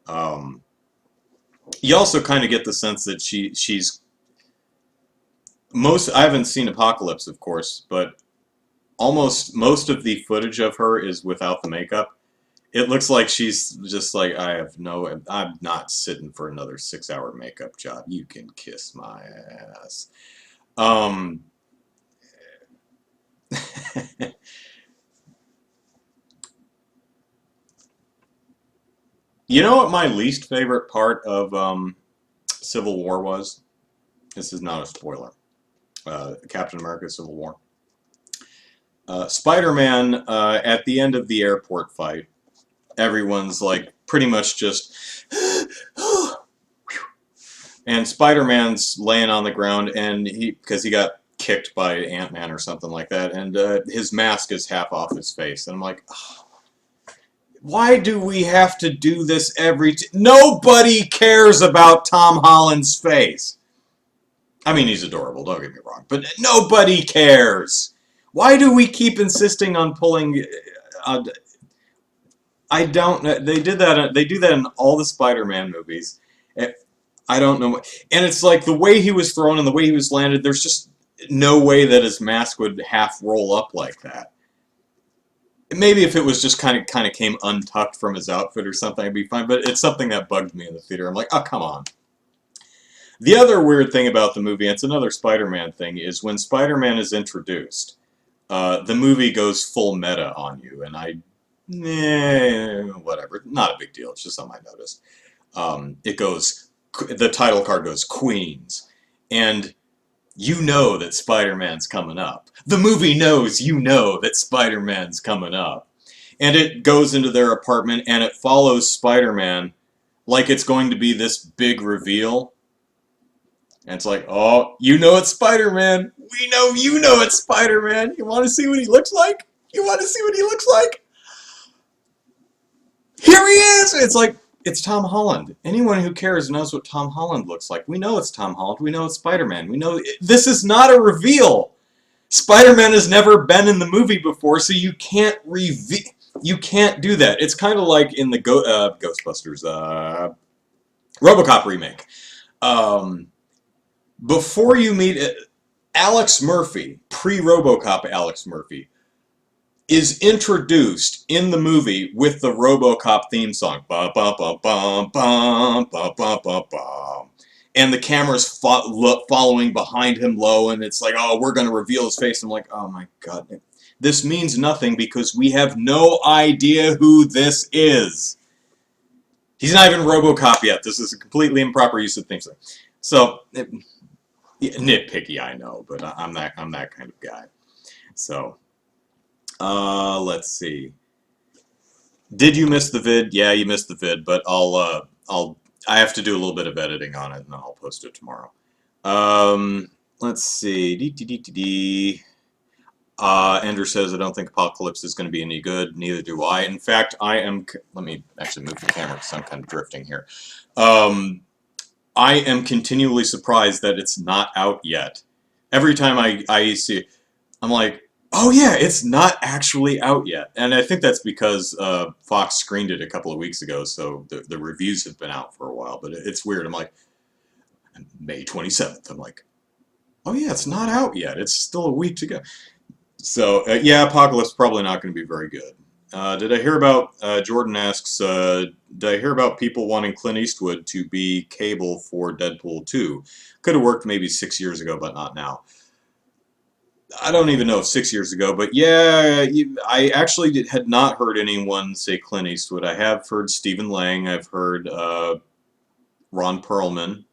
You also kind of get the sense that she's I haven't seen Apocalypse, of course, but almost most of the footage of her is without the makeup. It looks like she's just like, I'm not sitting for another 6-hour makeup job. You can kiss my ass. You know what my least favorite part of Civil War was? This is not a spoiler. Captain America Civil War. Spider-Man, at the end of the airport fight, everyone's like pretty much just and Spider-Man's laying on the ground and because he got kicked by Ant-Man or something like that, and his mask is half off his face, and I'm like, oh, why do we have to do this nobody cares about Tom Holland's face. I mean, he's adorable, don't get me wrong, but nobody cares. Why do we keep insisting on pulling? I don't know. They do that in all the Spider-Man movies. I don't know. And it's like the way he was thrown and the way he was landed. There's just no way that his mask would half roll up like that. Maybe if it was just kind of came untucked from his outfit or something, I'd be fine. But it's something that bugged me in the theater. I'm like, oh, come on. The other weird thing about the movie, and it's another Spider-Man thing, is when Spider-Man is introduced, the movie goes full meta on you, and whatever, not a big deal. It's just something I noticed. The title card goes Queens, and you know that Spider-Man's coming up. The movie knows you know that Spider-Man's coming up. And it goes into their apartment, and it follows Spider-Man like it's going to be this big reveal. And it's like, oh, you know it's Spider-Man. We know you know it's Spider-Man. You want to see what he looks like? You want to see what he looks like? Here he is! It's like, it's Tom Holland. Anyone who cares knows what Tom Holland looks like. We know it's Tom Holland. We know it's Spider-Man. We know this is not a reveal. Spider-Man has never been in the movie before, so you can't reveal. You can't do that. It's kind of like in the Ghostbusters, RoboCop remake. Before you meet Alex Murphy, pre-RoboCop Alex Murphy, is introduced in the movie with the RoboCop theme song. Ba ba ba bum bum ba ba ba bum. And the camera's following behind him low, and it's like, oh, we're going to reveal his face. I'm like, oh my god. This means nothing because we have no idea who this is. He's not even RoboCop yet. This is a completely improper use of things. So, nitpicky, I know, but I'm that kind of guy. So, let's see. Did you miss the vid? Yeah, you missed the vid, but I have to do a little bit of editing on it, and then I'll post it tomorrow. Let's see. Andrew says, I don't think Apocalypse is going to be any good. Neither do I. In fact, I am... Let me actually move the camera because I'm kind of drifting here. I am continually surprised that it's not out yet. Every time I see it, I'm like, oh yeah, it's not actually out yet. And I think that's because Fox screened it a couple of weeks ago, so the reviews have been out for a while. But it's weird. I'm like, May 27th. I'm like, oh yeah, it's not out yet. It's still a week to go. So, yeah, Apocalypse probably not going to be very good. Did I hear about, Jordan asks, did I hear about people wanting Clint Eastwood to be Cable for Deadpool 2? Could have worked maybe 6 years ago, but not now. I don't even know if 6 years ago, but yeah, I actually had not heard anyone say Clint Eastwood. I have heard Stephen Lang, I've heard Ron Perlman.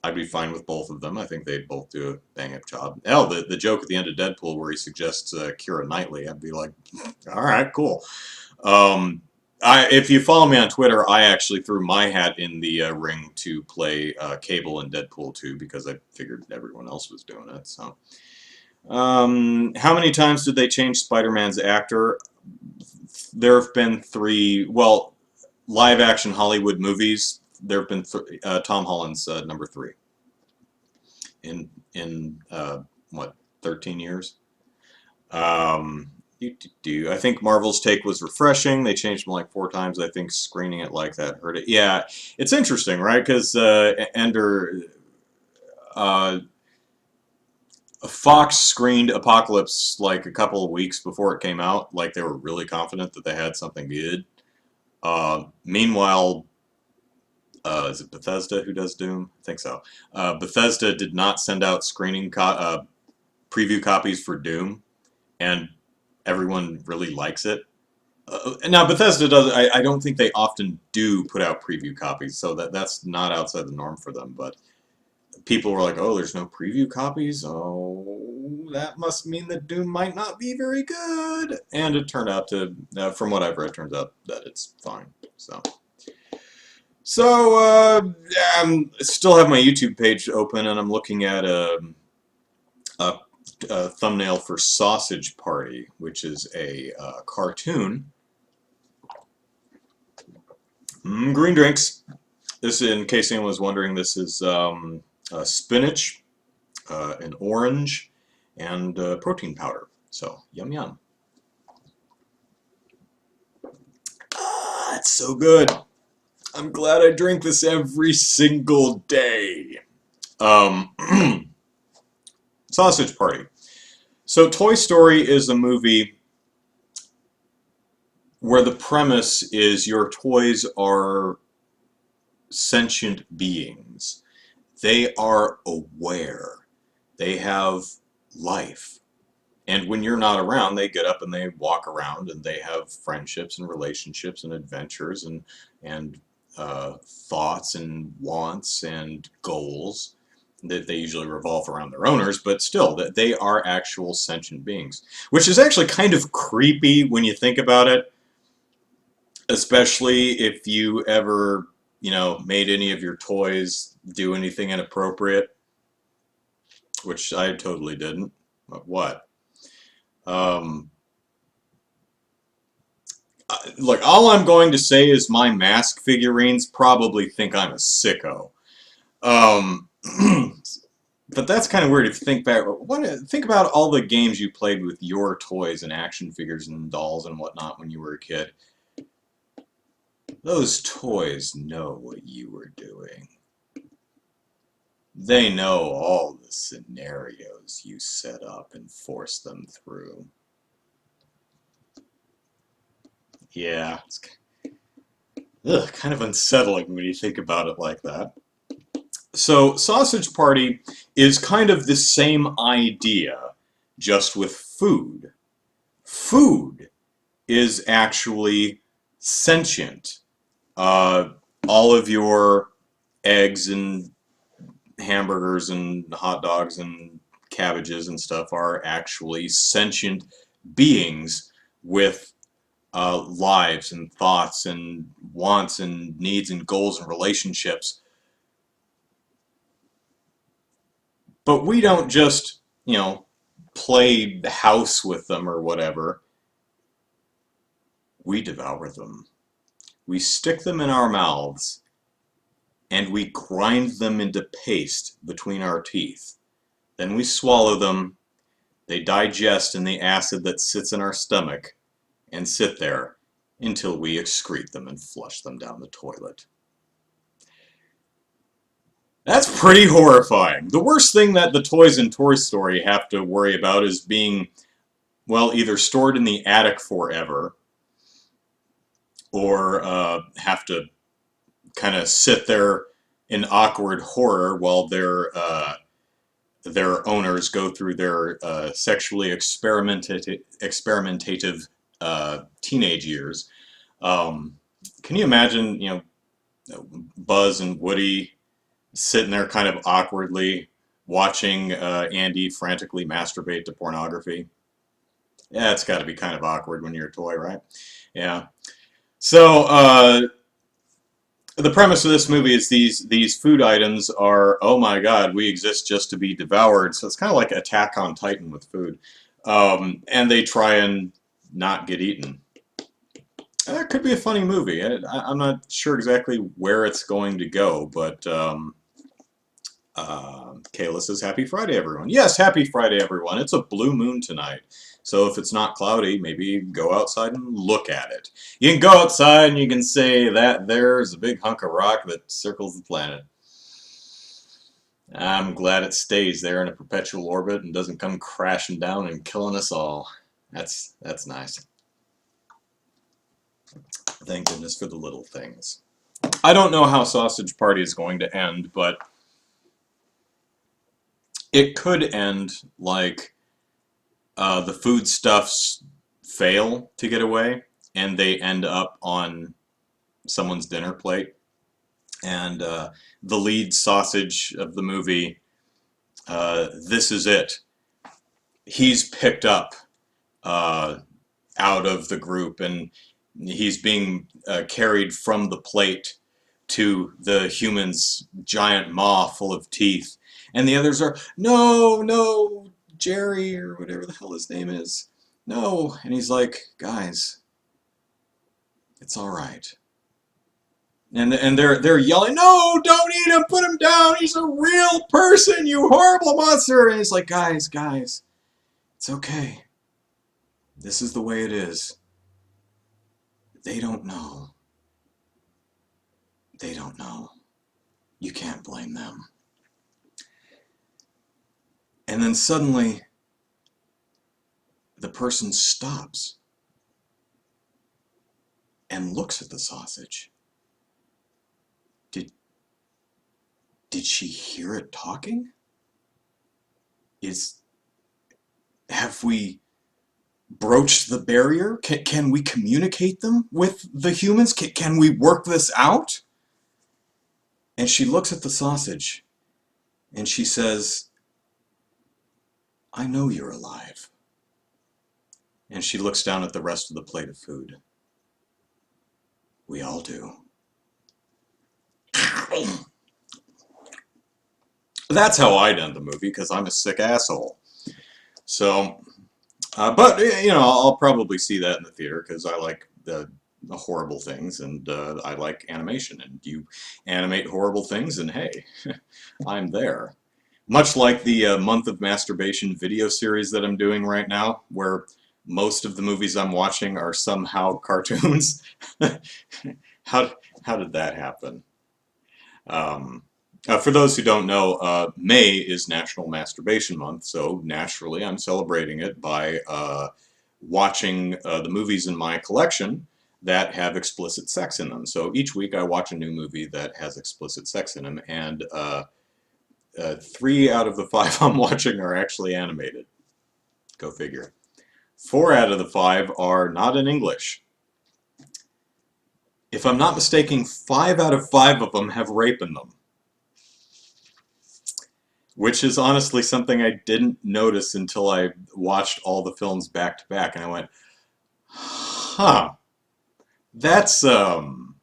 I'd be fine with both of them. I think they'd both do a bang-up job. Hell, the joke at the end of Deadpool where he suggests Keira Knightley, I'd be like, all right, cool. If you follow me on Twitter, I actually threw my hat in the ring to play Cable in Deadpool 2 because I figured everyone else was doing it. So, how many times did they change Spider-Man's actor? There have been 3, well, live-action Hollywood movies. There have been Tom Holland's number 3 in what, 13 years. I think Marvel's take was refreshing. They changed them like 4 times. I think screening it like that hurt it. Yeah, it's interesting, right? Because Fox screened Apocalypse like a couple of weeks before it came out. Like they were really confident that they had something good. Meanwhile, is it Bethesda who does Doom? I think so. Bethesda did not send out screening preview copies for Doom, and everyone really likes it. Now Bethesda does. I don't think they often do put out preview copies, so that's not outside the norm for them. But people were like, "Oh, there's no preview copies. Oh, that must mean that Doom might not be very good." And it turned out to, from what I've read, it turns out that it's fine. So, I still have my YouTube page open, and I'm looking at a thumbnail for Sausage Party, which is a cartoon. Green drinks. This, in case anyone was wondering, this is spinach, an orange, and protein powder. So, yum yum. Ah, it's so good. I'm glad I drink this every single day. Sausage Party. So Toy Story is a movie where the premise is your toys are sentient beings. They are aware. They have life. And when you're not around, they get up and they walk around and they have friendships and relationships and adventures and thoughts and wants and goals that they usually revolve around their owners, but still, that they are actual sentient beings. Which is actually kind of creepy when you think about it, especially if you ever, made any of your toys do anything inappropriate. which I totally didn't. But what? Um, Look, all I'm going to say is my Mask figurines probably think I'm a sicko. Um, but that's kind of weird if you think back. Think about all the games you played with your toys and action figures and dolls and whatnot when you were a kid. Those toys know what you were doing. They know all the scenarios you set up and force them through. Yeah, it's kind of unsettling when you think about it like that. So, Sausage Party is kind of the same idea, just with food. Food is actually sentient. Uh, all of your eggs and hamburgers and hot dogs and cabbages and stuff are actually sentient beings with lives and thoughts and wants and needs and goals and relationships. But we don't just, play the house with them or whatever. We devour them. We stick them in our mouths and we grind them into paste between our teeth. Then we swallow them. They digest in the acid that sits in our stomach and sit there until we excrete them and flush them down the toilet. That's pretty horrifying. The worst thing that the toys in Toy Story have to worry about is being, well, either stored in the attic forever or have to kind of sit there in awkward horror while their owners go through their sexually experimentative teenage years. Can you imagine, Buzz and Woody sitting there kind of awkwardly watching Andy frantically masturbate to pornography? Yeah, it's got to be kind of awkward when you're a toy, right? Yeah. So, the premise of this movie is these food items are, oh my god, we exist just to be devoured. So it's kind of like Attack on Titan with food. And they try and not get eaten. That could be a funny movie. I'm not sure exactly where it's going to go, but Kayla says, Happy Friday, everyone. Yes, Happy Friday, everyone. It's a blue moon tonight. So if it's not cloudy, maybe go outside and look at it. You can go outside and you can say that there's a big hunk of rock that circles the planet. I'm glad it stays there in a perpetual orbit and doesn't come crashing down and killing us all. That's nice. Thank goodness for the little things. I don't know how Sausage Party is going to end, but it could end like the foodstuffs fail to get away and they end up on someone's dinner plate. And the lead sausage of the movie, this is it. He's picked up out of the group and he's being carried from the plate to the human's giant maw full of teeth. And the others are, no, no, Jerry, or whatever the hell his name is. No. And he's like, guys, it's all right. And they're yelling, no, don't eat him, put him down, he's a real person, you horrible monster. And he's like, guys, it's okay. This is the way it is. They don't know. They don't know. You can't blame them. And then suddenly, the person stops and looks at the sausage. Did she hear it talking? Have we broached the barrier? Can we communicate them with the humans? Can we work this out? And she looks at the sausage and she says, I know you're alive. And she looks down at the rest of the plate of food. We all do. That's how I'd end the movie, because I'm a sick asshole. So, but you know, I'll probably see that in the theater because I like the horrible things, and I like animation. And you animate horrible things, and hey, I'm there. Much like the month of masturbation video series that I'm doing right now, where most of the movies I'm watching are somehow cartoons. how how did that happen? Um, for those who don't know, May is National Masturbation Month, so naturally I'm celebrating it by watching the movies in my collection that have explicit sex in them. So each week I watch a new movie that has explicit sex in them, and 3 out of the 5 I'm watching are actually animated. Go figure. 4 out of the 5 are not in English. If I'm not mistaken, 5 out of 5 of them have rape in them. Which is honestly something I didn't notice until I watched all the films back to back, and I went, huh, that's an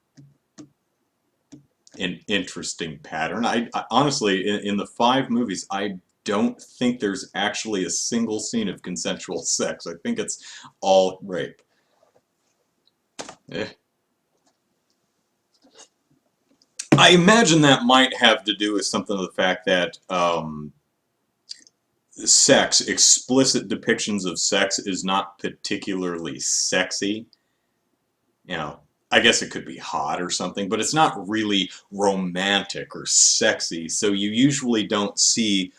interesting pattern. I honestly, in the 5 movies, I don't think there's actually a single scene of consensual sex. I think it's all rape. Eh. I imagine that might have to do with something of the fact that sex, explicit depictions of sex, is not particularly sexy. You know, I guess it could be hot or something, but it's not really romantic or sexy. So you usually don't see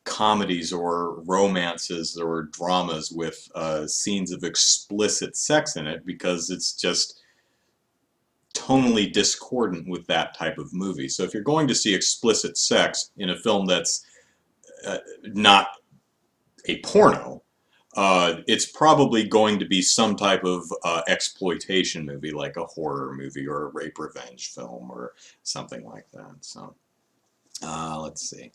comedies or romances or dramas with scenes of explicit sex in it, because it's just tonally discordant with that type of movie. So if you're going to see explicit sex in a film that's not a porno, it's probably going to be some type of exploitation movie, like a horror movie or a rape revenge film or something like that. So let's see.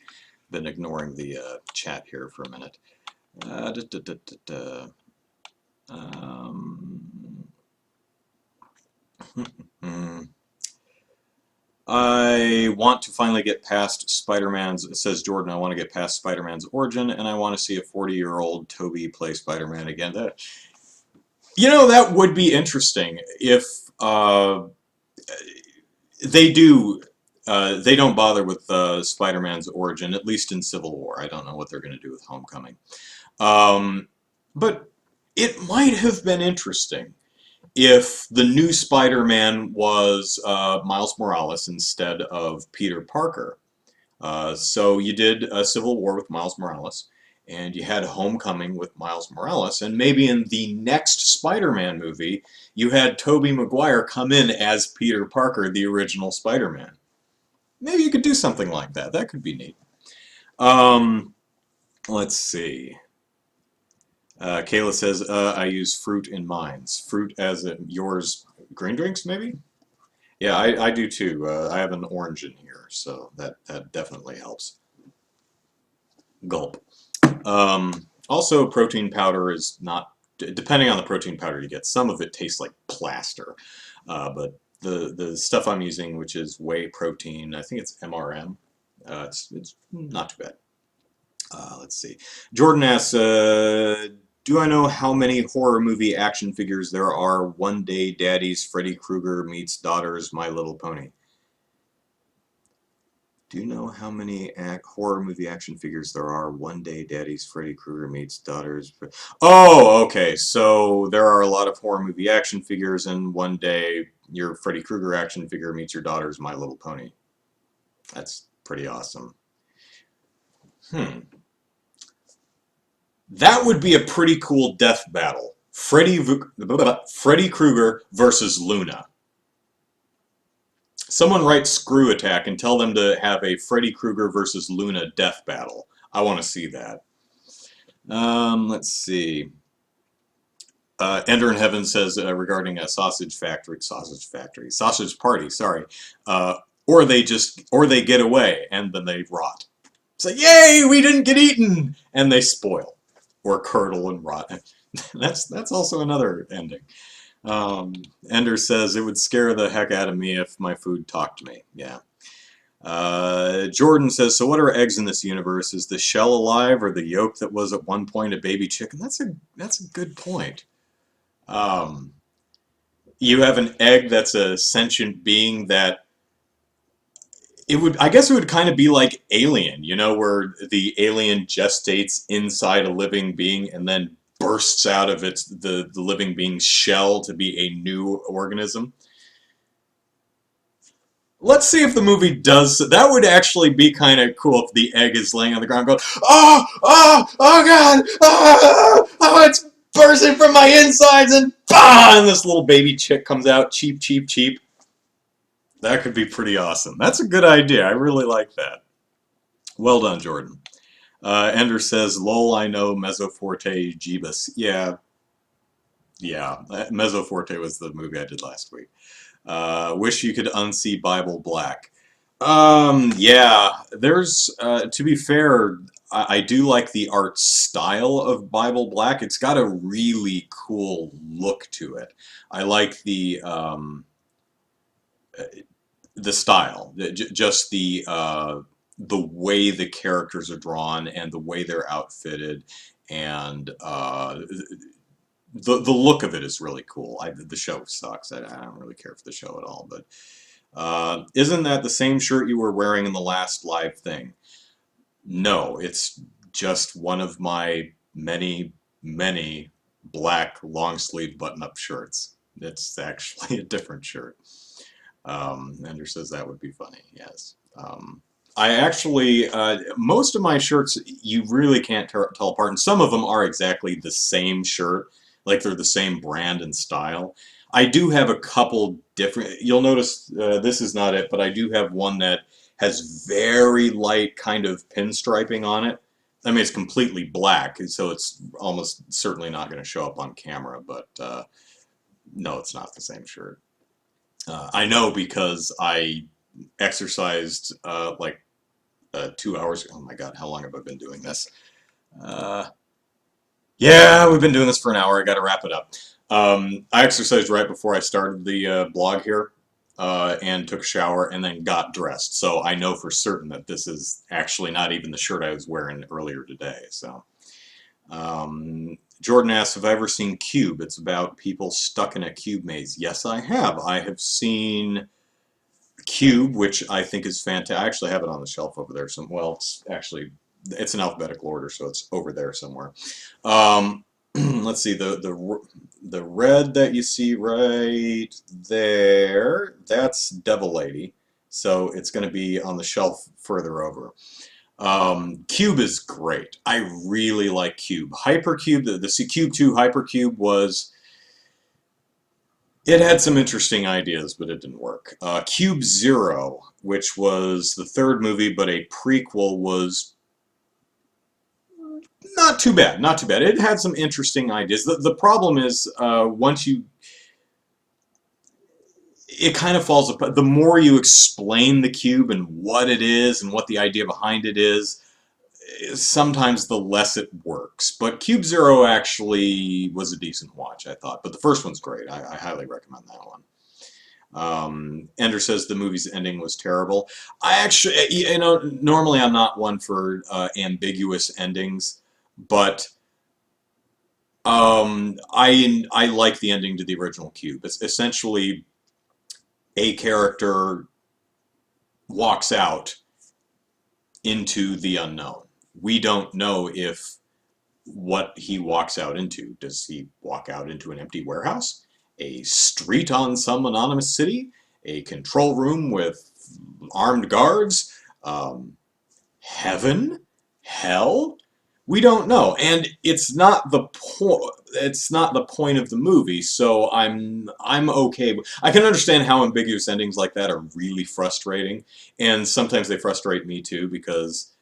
Been ignoring the chat here for a minute. I want to finally get past Spider-Man's, it says Jordan, I want to get past Spider-Man's origin, and I want to see a 40-year-old Tobey play Spider-Man again. You know, that would be interesting if they do. They don't bother with Spider-Man's origin, at least in Civil War. I don't know what they're going to do with Homecoming. But it might have been interesting if the new Spider-Man was Miles Morales instead of Peter Parker. So you did Civil War with Miles Morales, and you had Homecoming with Miles Morales, and maybe in the next Spider-Man movie, you had Tobey Maguire come in as Peter Parker, the original Spider-Man. Maybe you could do something like that. That could be neat. Let's see. Kayla says, I use fruit in mines. Fruit as in yours, green drinks, maybe? Yeah, I do too. I have an orange in here, so that definitely helps. Gulp. Also, protein powder is not, depending on the protein powder you get, some of it tastes like plaster. But the stuff I'm using, which is whey protein, I think it's MRM, it's not too bad. Let's see. Jordan asks, do I know how many horror movie action figures there are? One Day Daddy's Freddy Krueger meets Daughter's My Little Pony. Do you know how many horror movie action figures there are? One Day Daddy's Freddy Krueger meets Daughter's... Oh, okay. So there are a lot of horror movie action figures, and one day your Freddy Krueger action figure meets your daughter's My Little Pony. That's pretty awesome. That would be a pretty cool death battle. Freddy Krueger versus Luna. Someone write Screw Attack and tell them to have a Freddy Krueger versus Luna death battle. I want to see that. Let's see. Ender in Heaven says regarding a sausage party, sorry. Or they get away and then they rot. It's like, yay, we didn't get eaten! And they spoil. Or curdle and rot. That's also another ending. Ender says, it would scare the heck out of me if my food talked to me. Yeah. Jordan says, so what are eggs in this universe? Is the shell alive or the yolk that was at one point a baby chicken? That's a good point. You have an egg that's a sentient being that I guess it would kind of be like Alien, you know, where the alien gestates inside a living being and then bursts out of the living being's shell to be a new organism. Let's see if the movie does. That would actually be kind of cool if the egg is laying on the ground going, oh, oh, oh god, oh, oh, it's bursting from my insides, and bah, and this little baby chick comes out, cheep, cheep, cheep. That could be pretty awesome. That's a good idea. I really like that. Well done, Jordan. Ender says, lol, I know Mezzoforte Jeebus. Yeah. Mezzoforte was the movie I did last week. Wish you could unsee Bible Black. Yeah, there's, to be fair, I do like the art style of Bible Black. It's got a really cool look to it. I like the style, just the way the characters are drawn and the way they're outfitted, and the look of it is really cool. The show sucks. I don't really care for the show at all. But isn't that the same shirt you were wearing in the last live thing? No, it's just one of my many, many black long sleeve button up shirts. It's actually a different shirt. Ender says that would be funny. Yes. I actually, most of my shirts you really can't tell apart, and some of them are exactly the same shirt, like they're the same brand and style. I do have a couple different, you'll notice this is not it, but I do have one that has very light kind of pinstriping on it. I mean, it's completely black, so it's almost certainly not going to show up on camera, but no, it's not the same shirt. I know because I exercised like 2 hours. Oh my god, how long have I been doing this? Yeah, we've been doing this for an hour. I got to wrap it up. I exercised right before I started the blog here, and took a shower and then got dressed. So I know for certain that this is actually not even the shirt I was wearing earlier today. So Jordan asks, have I ever seen Cube? It's about people stuck in a cube maze. Yes, I have. I have seen Cube, which I think is fantastic. I actually have it on the shelf over there. Well, it's in alphabetical order, so it's over there somewhere. Let's see, the red that you see right there, that's Devil Lady. So it's going to be on the shelf further over. Cube is great. I really like Cube. Hypercube, the Cube 2 Hypercube was... It had some interesting ideas, but it didn't work. Cube Zero, which was the third movie, but a prequel, was not too bad. Not too bad. It had some interesting ideas. The problem is, once you... It kind of falls apart. The more you explain the cube and what it is and what the idea behind it is, sometimes the less it works. But Cube Zero actually was a decent watch, I thought. But the first one's great. I highly recommend that one. Ender says the movie's ending was terrible. I actually, normally I'm not one for ambiguous endings, but I like the ending to the original Cube. It's essentially a character walks out into the unknown. We don't know if what he walks out into. Does he walk out into an empty warehouse? A street on some anonymous city? A control room with armed guards? Heaven? Hell? We don't know, and it's not the point. It's not the point of the movie, so I'm okay. I can understand how ambiguous endings like that are really frustrating, and sometimes they frustrate me too, because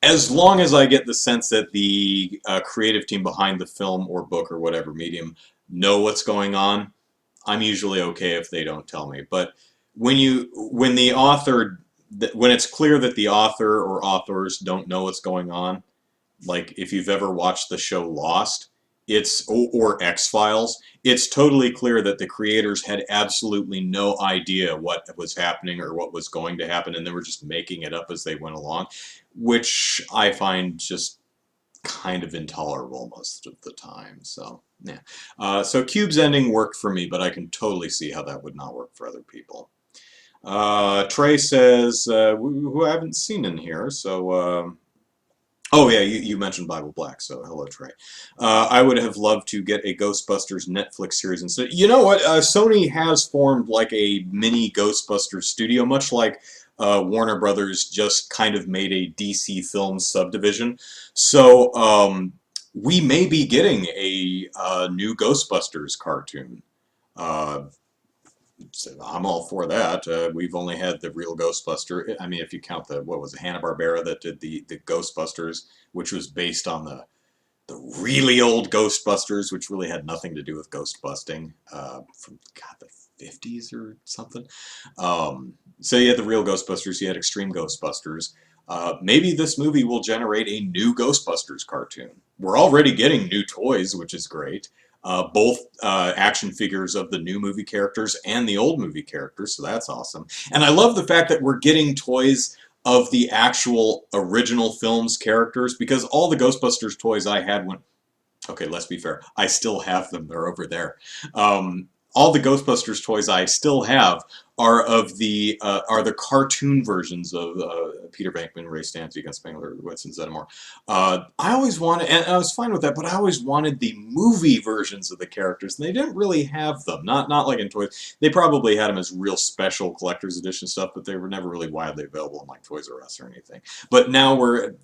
as long as I get the sense that the creative team behind the film or book or whatever medium know what's going on, I'm usually okay if they don't tell me. But when it's clear that the author or authors don't know what's going on, like if you've ever watched the show Lost, or X-Files, it's totally clear that the creators had absolutely no idea what was happening or what was going to happen, and they were just making it up as they went along, which I find just kind of intolerable most of the time. So, yeah. So Cube's ending worked for me, but I can totally see how that would not work for other people. Trey says, who I haven't seen in here, so... Oh yeah, you mentioned Bible Black, so hello Trey. I would have loved to get a Ghostbusters Netflix series instead. You know what? Sony has formed like a mini Ghostbusters studio, much like Warner Brothers just kind of made a DC Films subdivision. So we may be getting a new Ghostbusters cartoon. Uh, so I'm all for that. We've only had the real Ghostbuster. I mean, if you count the, what was it, Hanna-Barbera that did the Ghostbusters, which was based on the really old Ghostbusters, which really had nothing to do with ghost busting, from, God, the 50s or something. So you had the real Ghostbusters, you had Extreme Ghostbusters. Maybe this movie will generate a new Ghostbusters cartoon. We're already getting new toys, which is great. Both action figures of the new movie characters and the old movie characters, so that's awesome. And I love the fact that we're getting toys of the actual original film's characters, because all the Ghostbusters toys I had went, okay, let's be fair, I still have them, they're over there. All the Ghostbusters toys I still have are the cartoon versions of Peter Venkman, Ray Stantz, Egon Spengler, Winston Zeddemore. I always wanted, and I was fine with that, but I always wanted the movie versions of the characters, and they didn't really have them. Not like in toys. They probably had them as real special collector's edition stuff, but they were never really widely available in like Toys R Us or anything. But now we're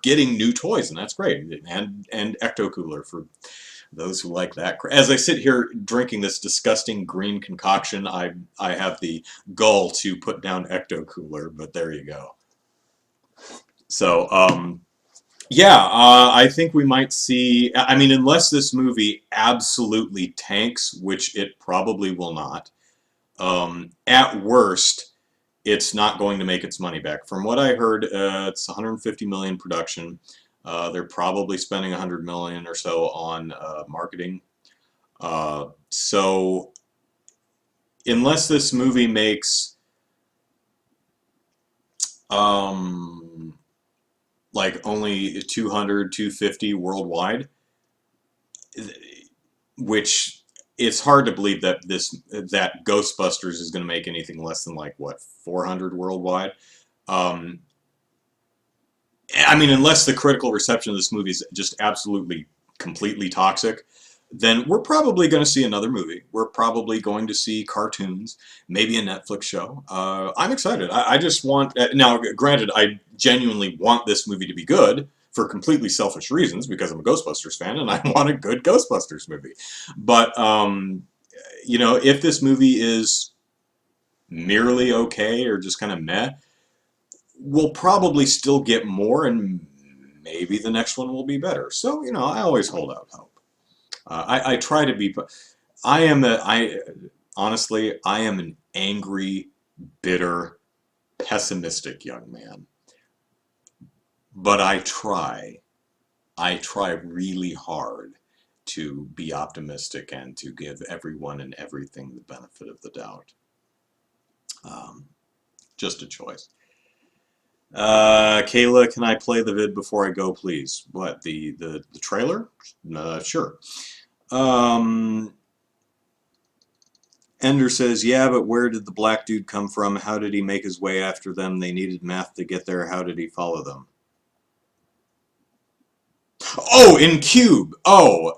getting new toys, and that's great. And Ecto Cooler for those who like that. As I sit here drinking this disgusting green concoction, I have the gall to put down Ecto Cooler, but there you go. So, yeah, I think we might see, I mean, unless this movie absolutely tanks, which it probably will not, at worst, it's not going to make its money back. From what I heard, it's 150 million production. They're probably spending 100 million or so on marketing. So unless this movie makes like only 200, 250 worldwide, which it's hard to believe that that Ghostbusters is going to make anything less than like what, 400 worldwide. I mean, unless the critical reception of this movie is just absolutely, completely toxic, then we're probably going to see another movie. We're probably going to see cartoons, maybe a Netflix show. I'm excited. I just want... Now, granted, I genuinely want this movie to be good for completely selfish reasons, because I'm a Ghostbusters fan and I want a good Ghostbusters movie. But, you know, if this movie is merely okay or just kind of meh, we'll probably still get more, and maybe the next one will be better. So, you know, I always hold out hope. I try to be... honestly, I am an angry, bitter, pessimistic young man. But I try really hard to be optimistic and to give everyone and everything the benefit of the doubt. Just a choice. Kayla, can I play the vid before I go, please? What, the trailer? Sure. Ender says, yeah, but where did the black dude come from? How did he make his way after them? They needed meth to get there. How did he follow them? Oh, in Cube. Oh,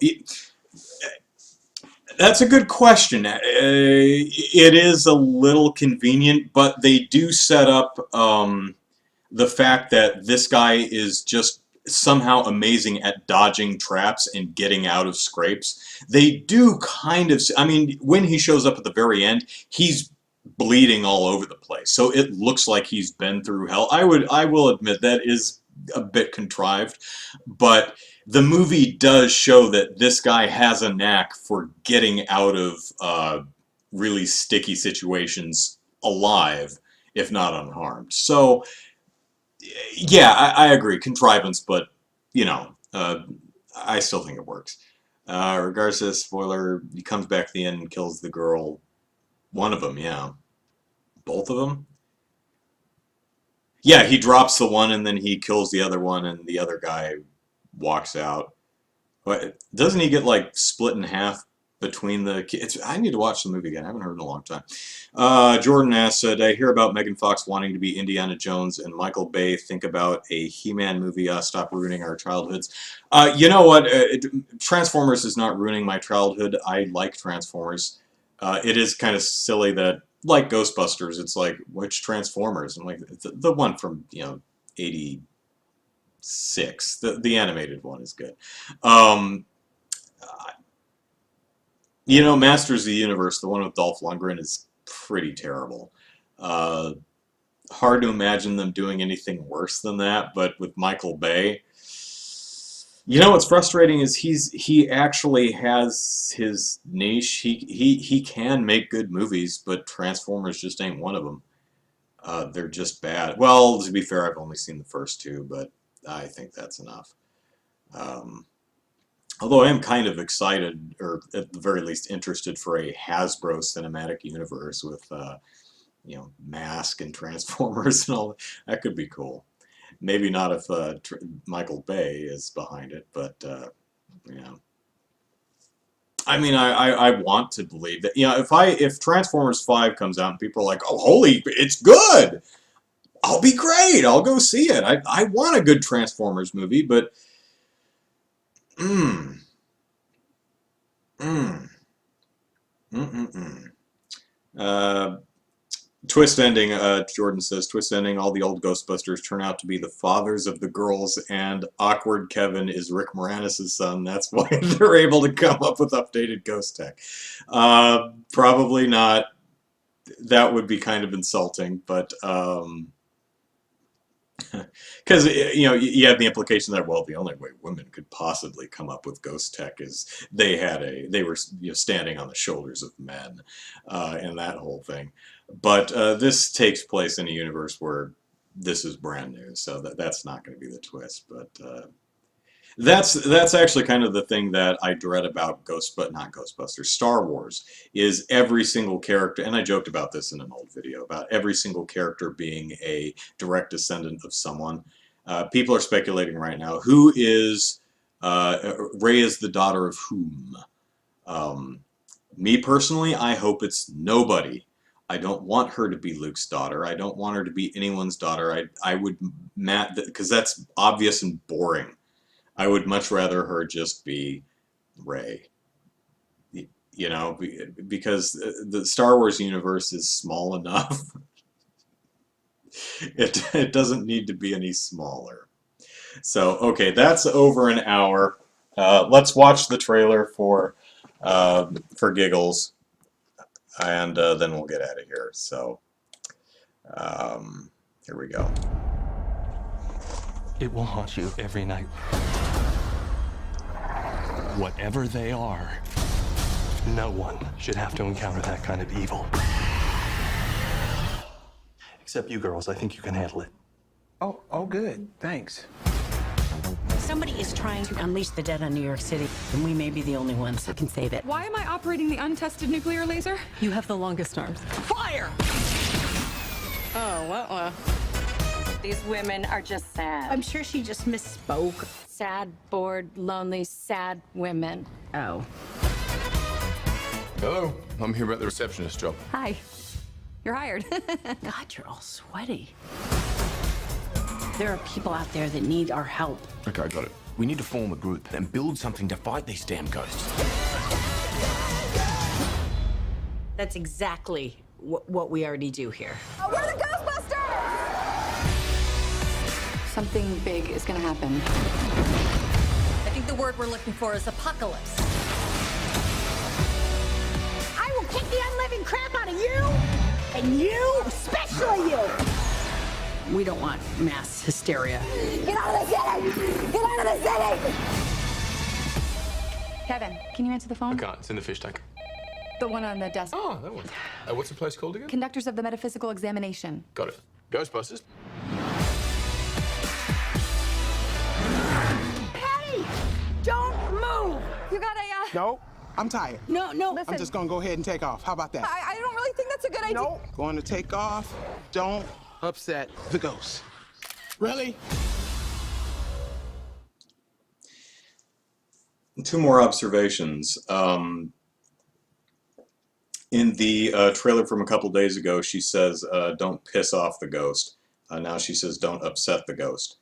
that's a good question. It is a little convenient, but they do set up the fact that this guy is just somehow amazing at dodging traps and getting out of scrapes. They do kind of... I mean, when he shows up at the very end, he's bleeding all over the place. So it looks like he's been through hell. I will admit that is a bit contrived, but the movie does show that this guy has a knack for getting out of really sticky situations alive, if not unharmed. So, yeah, I agree. Contrivance, but, you know, I still think it works. Regardless of spoiler, he comes back at the end and kills the girl. One of them, yeah. Both of them? Yeah, he drops the one and then he kills the other one and the other guy walks out. But doesn't he get like split in half between the kids? I need to watch the movie again. I haven't heard it in a long time. Jordan asks, did I hear about Megan Fox wanting to be Indiana Jones and Michael Bay think about a He-Man movie? Stop ruining our childhoods. You know what? Transformers is not ruining my childhood. I like Transformers. It is kind of silly that, like Ghostbusters, it's like, which Transformers? And like the one from, 86. The animated one is good. Masters of the Universe, the one with Dolph Lundgren, is pretty terrible. Hard to imagine them doing anything worse than that, but with Michael Bay, what's frustrating is he actually has his niche. He can make good movies, but Transformers just ain't one of them. They're just bad. Well, to be fair, I've only seen the first two, but I think that's enough. Although I am kind of excited, or at the very least interested, for a Hasbro cinematic universe with, Mask and Transformers and all. That could be cool. Maybe not if Michael Bay is behind it, but, I mean, I want to believe that, if Transformers 5 comes out and people are like, oh, holy, it's good! I'll be great! I'll go see it. I want a good Transformers movie, but... Twist ending, Jordan says, twist ending, all the old Ghostbusters turn out to be the fathers of the girls, and awkward Kevin is Rick Moranis' son. That's why they're able to come up with updated ghost tech. Probably not. That would be kind of insulting, but... Because, you have the implication that, well, the only way women could possibly come up with ghost tech is they were standing on the shoulders of men, and that whole thing. But this takes place in a universe where this is brand new, so that's not going to be the twist. But that's actually kind of the thing that I dread about not Ghostbusters, Star Wars, is every single character, and I joked about this in an old video, about every single character being a direct descendant of someone. People are speculating right now, who is, Rey is the daughter of whom? Me personally, I hope it's nobody. I don't want her to be Luke's daughter. I don't want her to be anyone's daughter. I would, because that's obvious and boring. I would much rather her just be Rey, because the Star Wars universe is small enough. It doesn't need to be any smaller. So, okay, that's over an hour. Let's watch the trailer for giggles, and then we'll get out of here. So, here we go. It will haunt you every night. Whatever they are, no one should have to encounter that kind of evil. Except you girls, I think you can handle it. Oh, good. Thanks. Somebody is trying to unleash the dead on New York City, and we may be the only ones that can save it. Why am I operating the untested nuclear laser? You have the longest arms. Fire! Oh, well. These women are just sad. I'm sure she just misspoke. Sad, bored, lonely, sad women. Oh. Hello, I'm here about the receptionist job. Hi. You're hired. God, you're all sweaty. There are people out there that need our help. Okay, got it. We need to form a group and build something to fight these damn ghosts. That's exactly what we already do here. Oh, we're the Ghostbusters! Something big is gonna happen. I think the word we're looking for is apocalypse. I will kick the unliving crap out of you, and you, especially you. We don't want mass hysteria. Get out of the city! Get out of the city! Kevin, can you answer the phone? I can't. It's in the fish tank. The one on the desk. Oh, that one. What's the place called again? Conductors of the Metaphysical Examination. Got it. Ghostbusters. Hey! Don't No, I'm tired. No, no. I'm just gonna go ahead and take off. How about that? I don't really think that's a good idea. No. Going to take off. Don't upset the ghost. Really? Two more observations. In the trailer from a couple days ago, she says, don't piss off the ghost. Now she says, don't upset the ghost.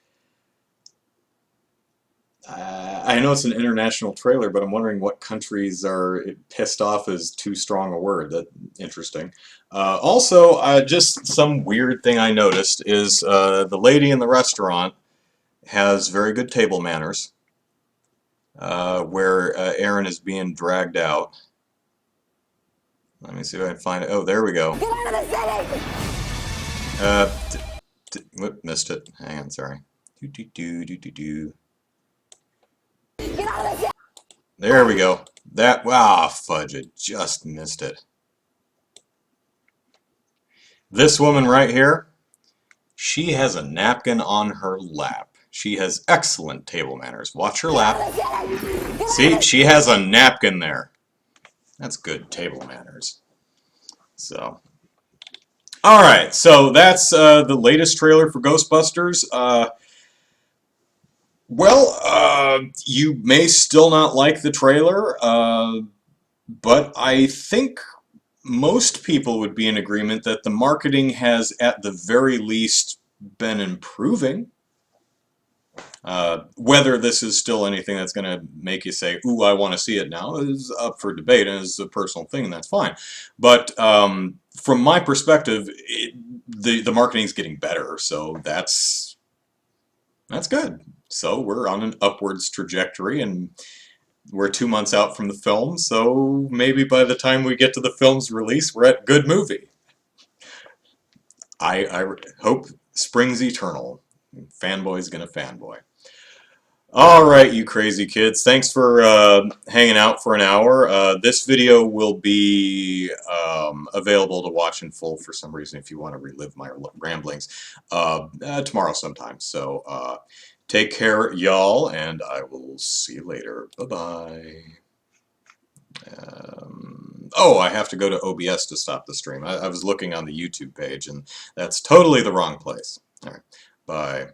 I know it's an international trailer, but I'm wondering what countries are pissed off is too strong a word. That's interesting. Also, just some weird thing I noticed is the lady in the restaurant has very good table manners, where Aaron is being dragged out. Let me see if I can find it. Oh, there we go. Get out of the city! Whoop, missed it. Hang on, sorry. Get out of the city! There we go. That, wow, fudge, it just missed it. This woman right here, she has a napkin on her lap. She has excellent table manners. Watch her lap. See, she has a napkin there. That's good table manners. So, all right. So that's the latest trailer for Ghostbusters. You may still not like the trailer, but I think most people would be in agreement that the marketing has, at the very least, been improving. Whether this is still anything that's going to make you say, ooh, I want to see it now, is up for debate, and is a personal thing, and that's fine. But from my perspective, the marketing's getting better, so that's good. So we're on an upwards trajectory, and we're 2 months out from the film, so maybe by the time we get to the film's release, we're at good movie. I hope spring's eternal. Fanboy's gonna fanboy. Alright, you crazy kids. Thanks for hanging out for an hour. This video will be available to watch in full for some reason if you want to relive my ramblings tomorrow sometime. So take care, y'all, and I will see you later. Bye-bye. Oh, I have to go to OBS to stop the stream. I was looking on the YouTube page, and that's totally the wrong place. All right, bye.